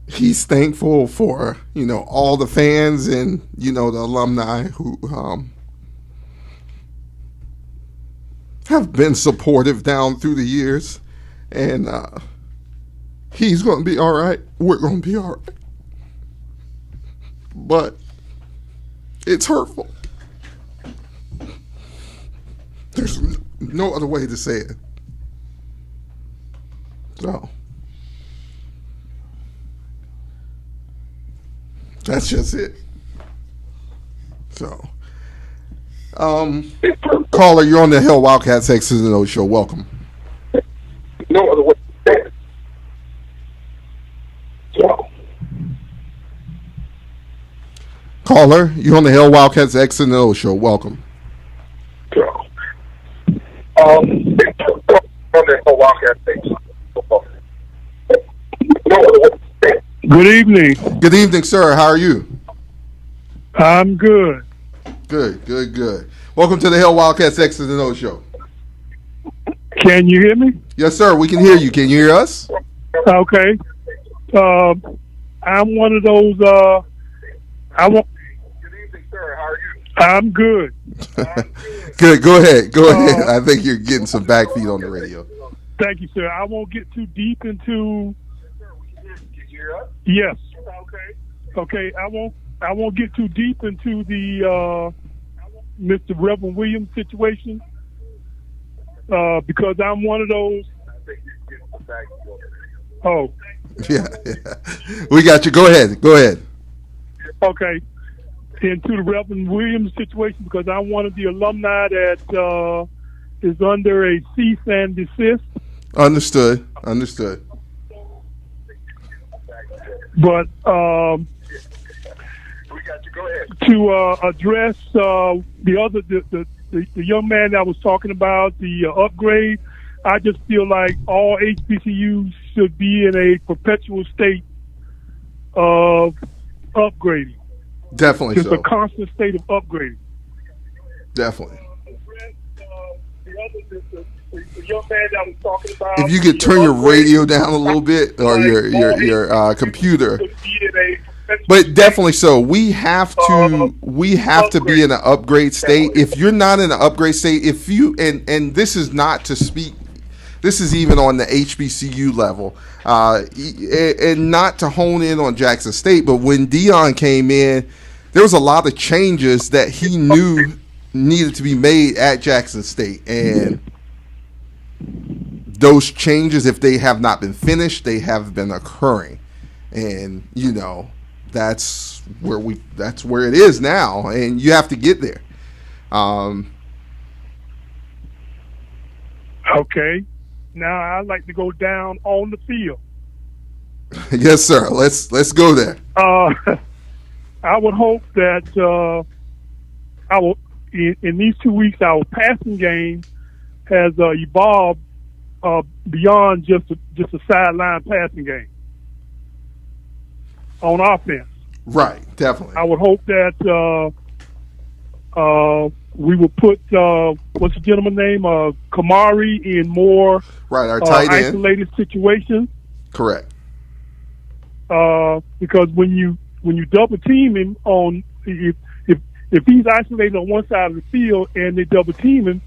he's thankful for, you know, all the fans and, you know, the alumni who have been supportive down through the years. And he's going to be all right. We're going to be all right. But it's hurtful. There's no other way to say it. So that's just it. So, caller, you're on the Hell Wildcats X's and O's show. Welcome.
No other way to say it. So.
Caller, you're on the Hell Wildcats X and O show. Welcome.
Good evening.
Good evening, sir. How are you?
I'm good.
Good. Welcome to the Hell Wildcats X and O show.
Can you hear me?
Yes, sir. We can hear you. Can you hear us?
Okay. I'm one of those. I'm good.
Good. Go ahead. I think you're getting some back feed on the radio.
Thank you, sir. I won't get too deep into. Yes. Okay. I won't get too deep into the Mr. Reverend Williams situation because I'm one of those. Oh.
Yeah. We got you. Go ahead.
Okay. Into the Reverend Williams situation because I'm one of the alumni that is under a cease and desist.
Understood.
But to address the young man that was talking about the upgrade, I just feel like all HBCUs should be in a perpetual state of upgrading.
Definitely
Just
so.
a constant state of upgrading.
Definitely.
The young man that was talking about.
If you could turn your radio down a little bit or your computer. But definitely so. We have to be in an upgrade state. If you're not in an upgrade state, if you and this is not to speak, this is even on the HBCU level, and not to hone in on Jackson State. But when Dion came in, there was a lot of changes that he knew needed to be made at Jackson State, and those changes, if they have not been finished, they have been occurring, and you know. That's where it is now, and you have to get there.
Okay. Now I'd like to go down on the field.
Yes, sir. Let's go there.
I would hope that in these 2 weeks our passing game has evolved beyond just a sideline passing game. On offense.
Right, definitely.
I would hope that we would put, what's the gentleman's name? Kamari in more
our tight end.
Isolated situations.
Correct.
Because when you double team him on, if he's isolated on one side of the field and they double team him,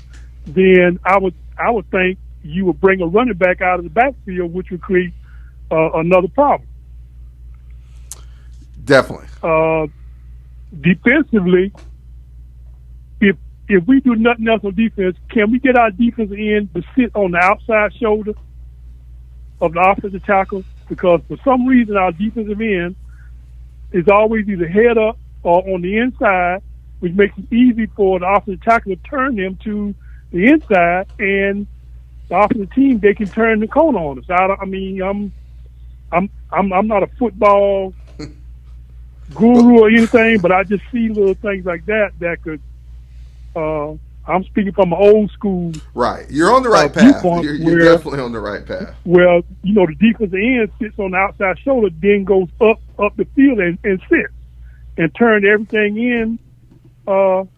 then I would think you would bring a running back out of the backfield, which would create another problem.
Definitely.
Defensively, if we do nothing else on defense, can we get our defensive end to sit on the outside shoulder of the offensive tackle? Because for some reason our defensive end is always either head up or on the inside, which makes it easy for the offensive tackle to turn them to the inside and the offensive team, they can turn the corner on us. I'm not a football guru or anything, but I just see little things like that could. I'm speaking from an old school.
Right, you're on the right path. You're definitely on the right path.
Well, the defensive end sits on the outside shoulder, then goes up the field and sits and turn everything in to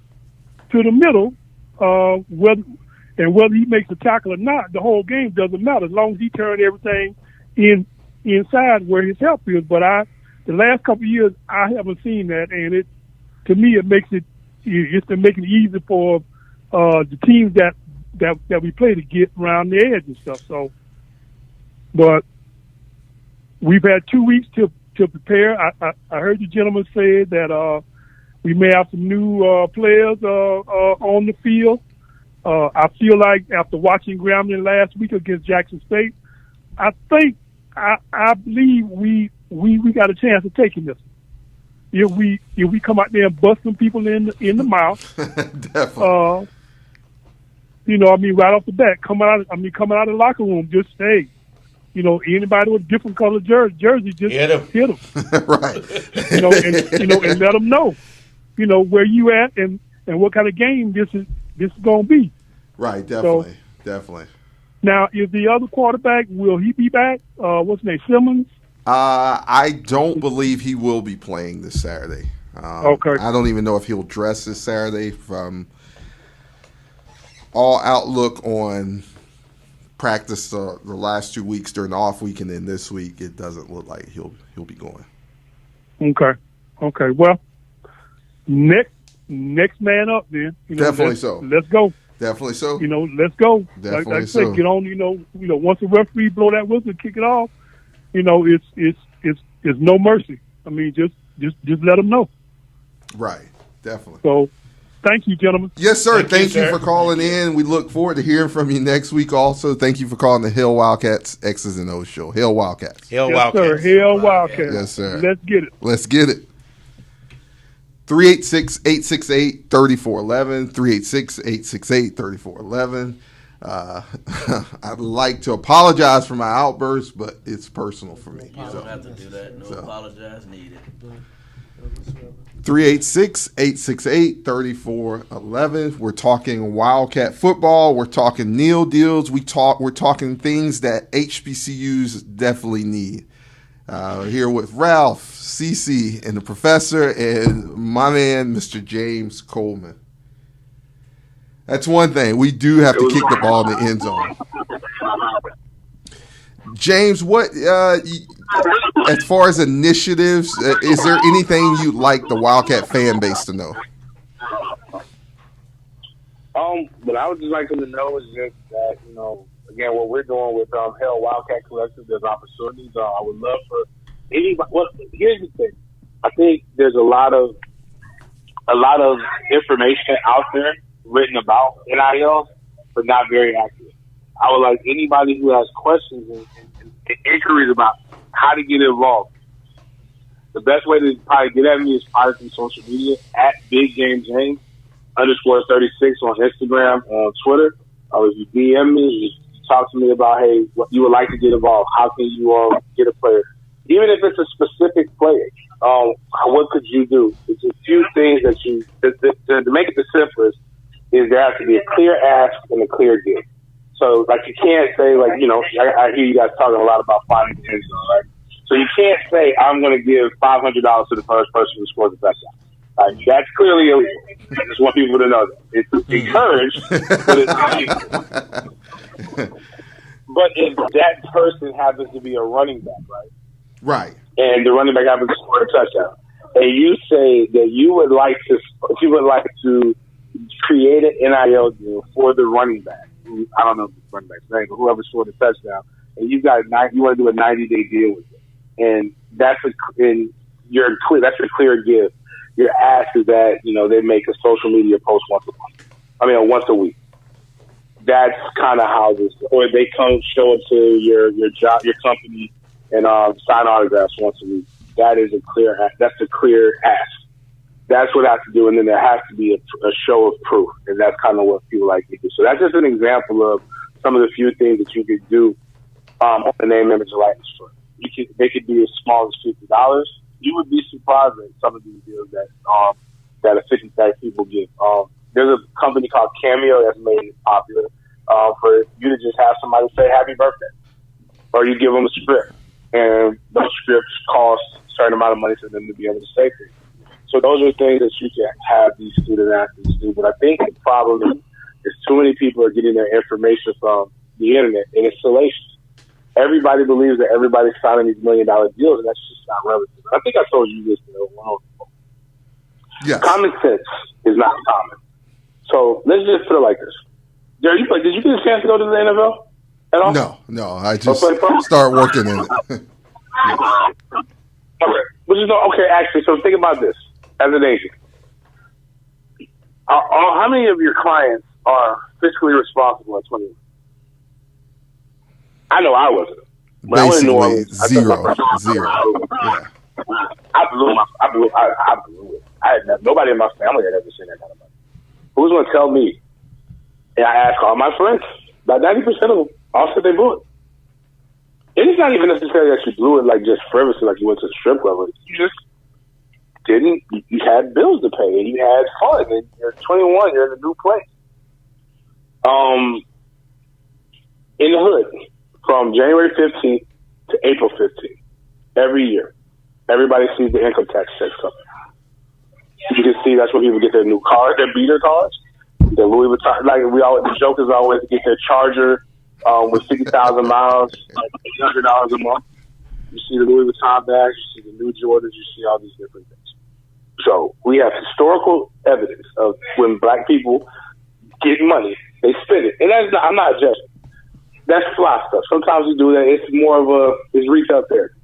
the middle. Whether he makes a tackle or not, the whole game doesn't matter as long as he turns everything inside where his help is. But the last couple of years, I haven't seen that, and to me it makes it easy for the teams that we play to get around the edge and stuff. So, but we've had 2 weeks to prepare. I heard the gentleman say that we may have some new players on the field. I feel like after watching Grambling last week against Jackson State, I believe we got a chance of taking this. If we come out there and bust some people in the mouth,
definitely.
Right off the bat, coming out of the locker room, just say, anybody with a different color jersey, just hit them.
Right.
And let them know, where you at and what kind of game this is going to be.
Right. Definitely. Definitely.
Now, is the other quarterback, will he be back? What's his name, Simmons?
I don't believe he will be playing this Saturday.
Okay.
I don't even know if he'll dress this Saturday. From all outlook on practice the last 2 weeks during the off week and then this week, it doesn't look like he'll be going.
Okay. Well, next man up then.
Definitely so.
Let's go.
Definitely so.
Let's go.
Definitely
like I
so.
said, get on. Once the referee blow that whistle, kick it off. It's no mercy. I mean, just let them know.
Right. Definitely.
So, thank you, gentlemen.
Yes, sir. Thank you
sir.
for calling in. We look forward to hearing from you next week. Also, thank you for calling the Hill Wildcats X's and O's show. Hill Wildcats.
Hill
Yes,
Wildcats.
sir. Hill Wildcats.
Yes, sir.
Let's get it.
Let's get it. 386-868-3411. 386-868-3411. I'd like to apologize for my outburst, but it's personal for me.
You don't have to do that. No apologize needed.
386-868-3411. We're talking Wildcat football. We're talking Neal deals. We're talking things that HBCUs definitely need. Here with Ralph, CC, and the professor, and my man, Mr. James Coleman. That's one thing. We do have to kick the ball in the end zone. James, what as far as initiatives, is there anything you'd like the Wildcat fan base to know?
What I would just like them to know is just that, again, what we're doing with Hell Wildcat Collective, there's opportunities. I would love for anybody. Well, here's the thing. I think there's a lot of information out there written about NIL, but not very accurate. I would like anybody who has questions and inquiries about how to get involved. The best way to probably get at me is probably through social media at BigGameJames _36 on Instagram, Twitter. Or if you DM me, you talk to me about, hey, what you would like to get involved. How can you get a player? Even if it's a specific player, what could you do? It's a few things that to make it the simplest is there has to be a clear ask and a clear give. So, you can't say, I hear you guys talking a lot about finding the end zone, right? So you can't say, I'm going to give $500 to the first person who scores the touchdown. That's clearly illegal. I just want people to know that. It's encouraged, but it's illegal. But if that person happens to be a running back, right?
Right.
And the running back happens to score a touchdown, and you say that you would like to create an NIL deal for the running back. I don't know if it's running back's name, but whoever scored a touchdown, and you want to do a 90-day deal with it, and that's a clear give. Your ask is that they make a social media post once a week. That's kind of how this, or they come show it to your job, your company, and sign autographs once a week. That is a clear. That's a clear ask. That's what I have to do, and then there has to be a show of proof, and that's kind of what people like to do. So that's just an example of some of the few things that you could do on the name, image, and likeness for. They could be as small as $50. You would be surprised at some of these deals that people get. There's a company called Cameo that's made it popular for you to just have somebody say happy birthday, or you give them a script, and those scripts cost a certain amount of money for them to be able to say things. So those are things that you can have these student athletes do. But I think the problem is too many people are getting their information from the internet, and it's salacious. Everybody believes that everybody's signing these $1 million deals, and that's just not relevant. I think I told you this.
Yes.
Common sense is not common. So let's just put it like this. Jerry, did you get a chance to go to the NFL at all?
No. I just start working in it.
Okay, actually, so think about this as an agent. How many of your clients are fiscally responsible at 21? I know I wasn't.
Basically, zero. Yeah.
I blew it. Nobody in my family had ever seen that kind of money. Who's going to tell me? And I asked all my friends. About 90% of them all said they blew it. And it's not even necessarily that you blew it like just frivolously, like you went to the strip club. You just didn't. You had bills to pay, and you had fun. And you're 21. You're in a new place. In the hood, from January 15th to April 15th, every year, everybody sees the income tax checks coming. You can see that's when people get their new cars, their beater cars, their Louis Vuitton. Like the joke is always to get their Charger with 50,000 miles, like $800 a month. You see the Louis Vuitton bags, you see the new Jordans, you see all these different things. So we have historical evidence of when black people get money, they spend it, and that's not, I'm not judging. That's fly stuff. Sometimes we do that. It's more of it's retail therapy.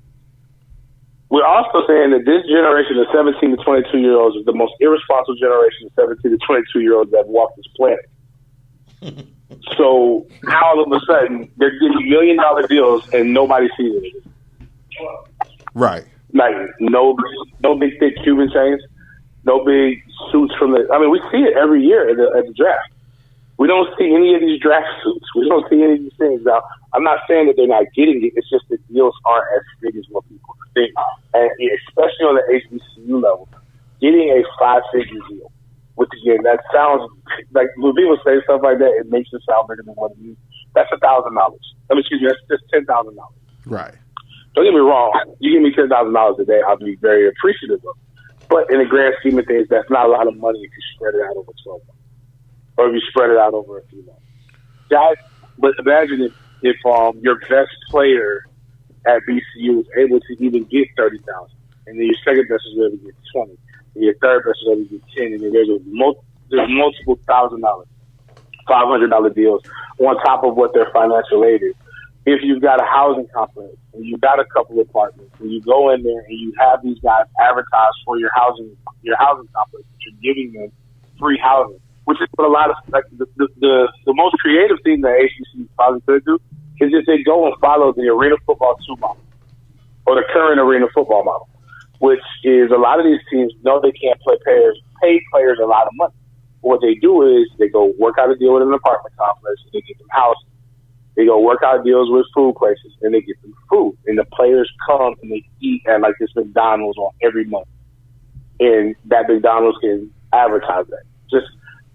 We're also saying that this generation of 17 to 22-year-olds is the most irresponsible generation of 17 to 22-year-olds that have walked this planet. So now all of a sudden they're getting $1 million deals and nobody sees it.
Right.
Like no big thick Cuban chains, no big suits from the. I mean, we see it every year at the draft. We don't see any of these draft suits. We don't see any of these things. Now, I'm not saying that they're not getting it. It's just the deals aren't as big as what people think. And especially on the HBCU level, getting a 5-figure deal, which again, that sounds like when people say stuff like that, it makes it sound bigger than what it is. That's $1,000. Excuse me, that's just $10,000.
Right.
Don't get me wrong. You give me $10,000 a day, I'll be very appreciative of it. But in the grand scheme of things, that's not a lot of money if you spread it out over 12 months. Or if you spread it out over a few months. Guys, but imagine if your best player at BCU was able to even get 30,000, and then your second best is able to get 20, and your third best is able to get 10, and then there's multiple $1,000, $500 deals on top of what their financial aid is. If you've got a housing complex and you've got a couple of apartments, and you go in there and you have these guys advertise for your housing complex, you're giving them free housing. Which is what a lot of like the most creative thing that ACC probably could do is if they go and follow the Arena Football 2 model or the current Arena Football model, which is a lot of these teams know they can't pay players a lot of money. What they do is they go work out a deal with an apartment complex and they get them housing. They go work out deals with food places and they get them food. And the players come and they eat at like this McDonald's on every month. And that McDonald's can advertise that.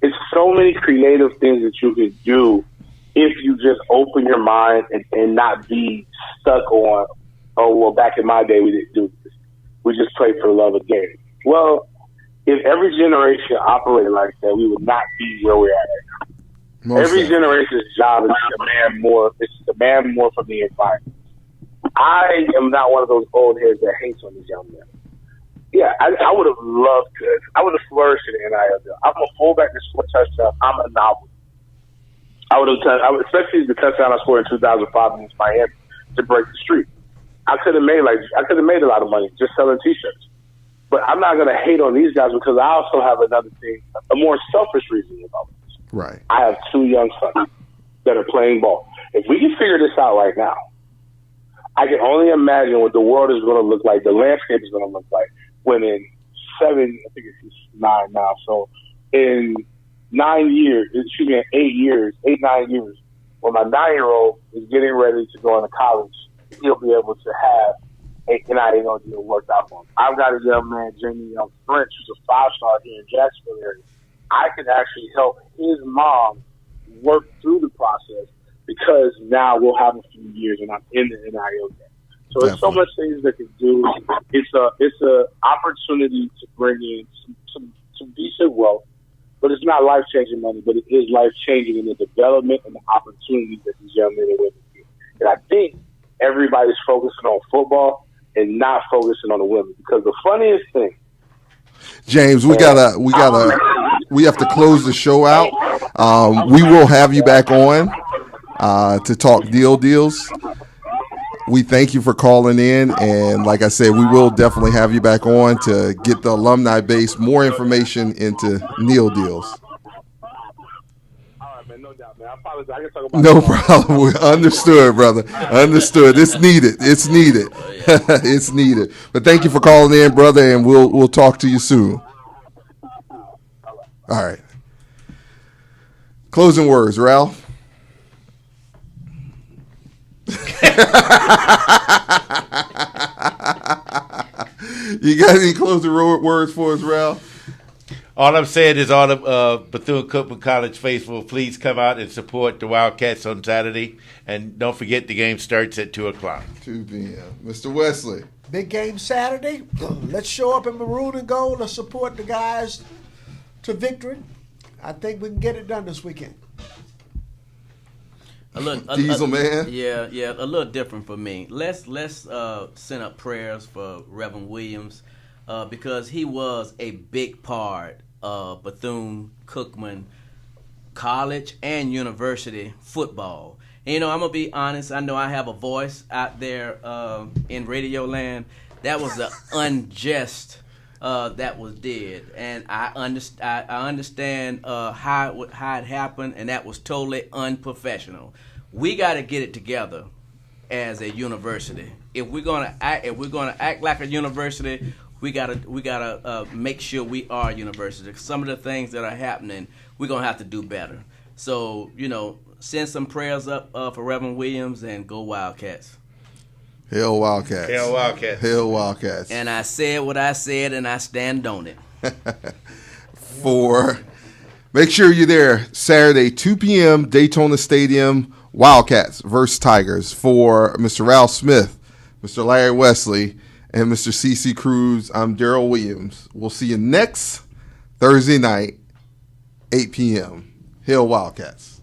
It's so many creative things that you can do if you just open your mind and not be stuck on, oh, well, back in my day, we didn't do this. We just played for the love of the game. Well, if every generation operated like that, we would not be where we're at right now. Every generation's job is to demand more. It's to demand more from the environment. I am not one of those old heads that hates on these young men. Yeah, I would have loved to. I would have flourished in the NIL. I'm a fullback that scored touchdowns. I'm a novelist. I would have, especially the touchdown I scored in 2005 against Miami to break the streak. I could have made a lot of money just selling T-shirts. But I'm not going to hate on these guys because I also have another thing, a more selfish reason about this.
Right.
I have 2 young sons that are playing ball. If we can figure this out right now, I can only imagine what the world is going to look like, the landscape is going to look like. When in 9 now. So in 9 years, 8, 9 years, when my 9-year-old is getting ready to go into college, he'll be able to have an NIL deal worked out for him. I've got a young man, Jamie French, who's a 5-star here in Jacksonville area. I can actually help his mom work through the process because now we'll have a few years and I'm in the NIL game. So there's so much things that can do. It's a opportunity to bring in some decent wealth, but it's not life-changing money, but it is life-changing in the development and the opportunities that these young men and women get. And I think everybody's focusing on football and not focusing on the women, because the funniest thing,
James, we have to close the show out. We will have you back on to talk deals. We thank you for calling in, and like I said, we will definitely have you back on to get the alumni base more information into Neil deals.
all right, man, no doubt, man. I apologize. I can talk about
No problem. Understood, brother. Understood. It's needed. It's needed. It's needed. But thank you for calling in, brother, and we'll talk to you soon. All right. Closing words, Ralph. You got any closing words for us, Ralph?
All I'm saying is all the Bethune-Cookman College faithful, please come out and support the Wildcats on Saturday. And don't forget the game starts at 2 o'clock.
2 p.m. Mr. Wesley.
Big game Saturday. Let's show up in maroon and gold. Let's support the guys to victory. I think we can get it done this weekend.
Diesel man.
Yeah, a little different for me. Let's send up prayers for Reverend Williams because he was a big part of Bethune-Cookman College and University football. And, I'm gonna be honest. I know I have a voice out there in Radio Land. That was an unjust. That was did, and I understand how it happened, and that was totally unprofessional. We got to get it together as a university. If we're gonna act like a university, we gotta make sure we are a university. Some of the things that are happening, we're gonna have to do better. So send some prayers up for Reverend Williams and go Wildcats.
Hell Wildcats.
Hell Wildcats.
Hell Wildcats.
And I said what I said, and I stand on it.
Make sure you're there Saturday, 2 p.m., Daytona Stadium, Wildcats versus Tigers. For Mr. Ralph Smith, Mr. Larry Wesley, and Mr. CC Cruse, I'm Darold Williams. We'll see you next Thursday night, 8 p.m. Hell Wildcats.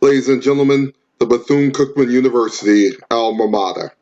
Ladies and gentlemen, the Bethune-Cookman University alma mater.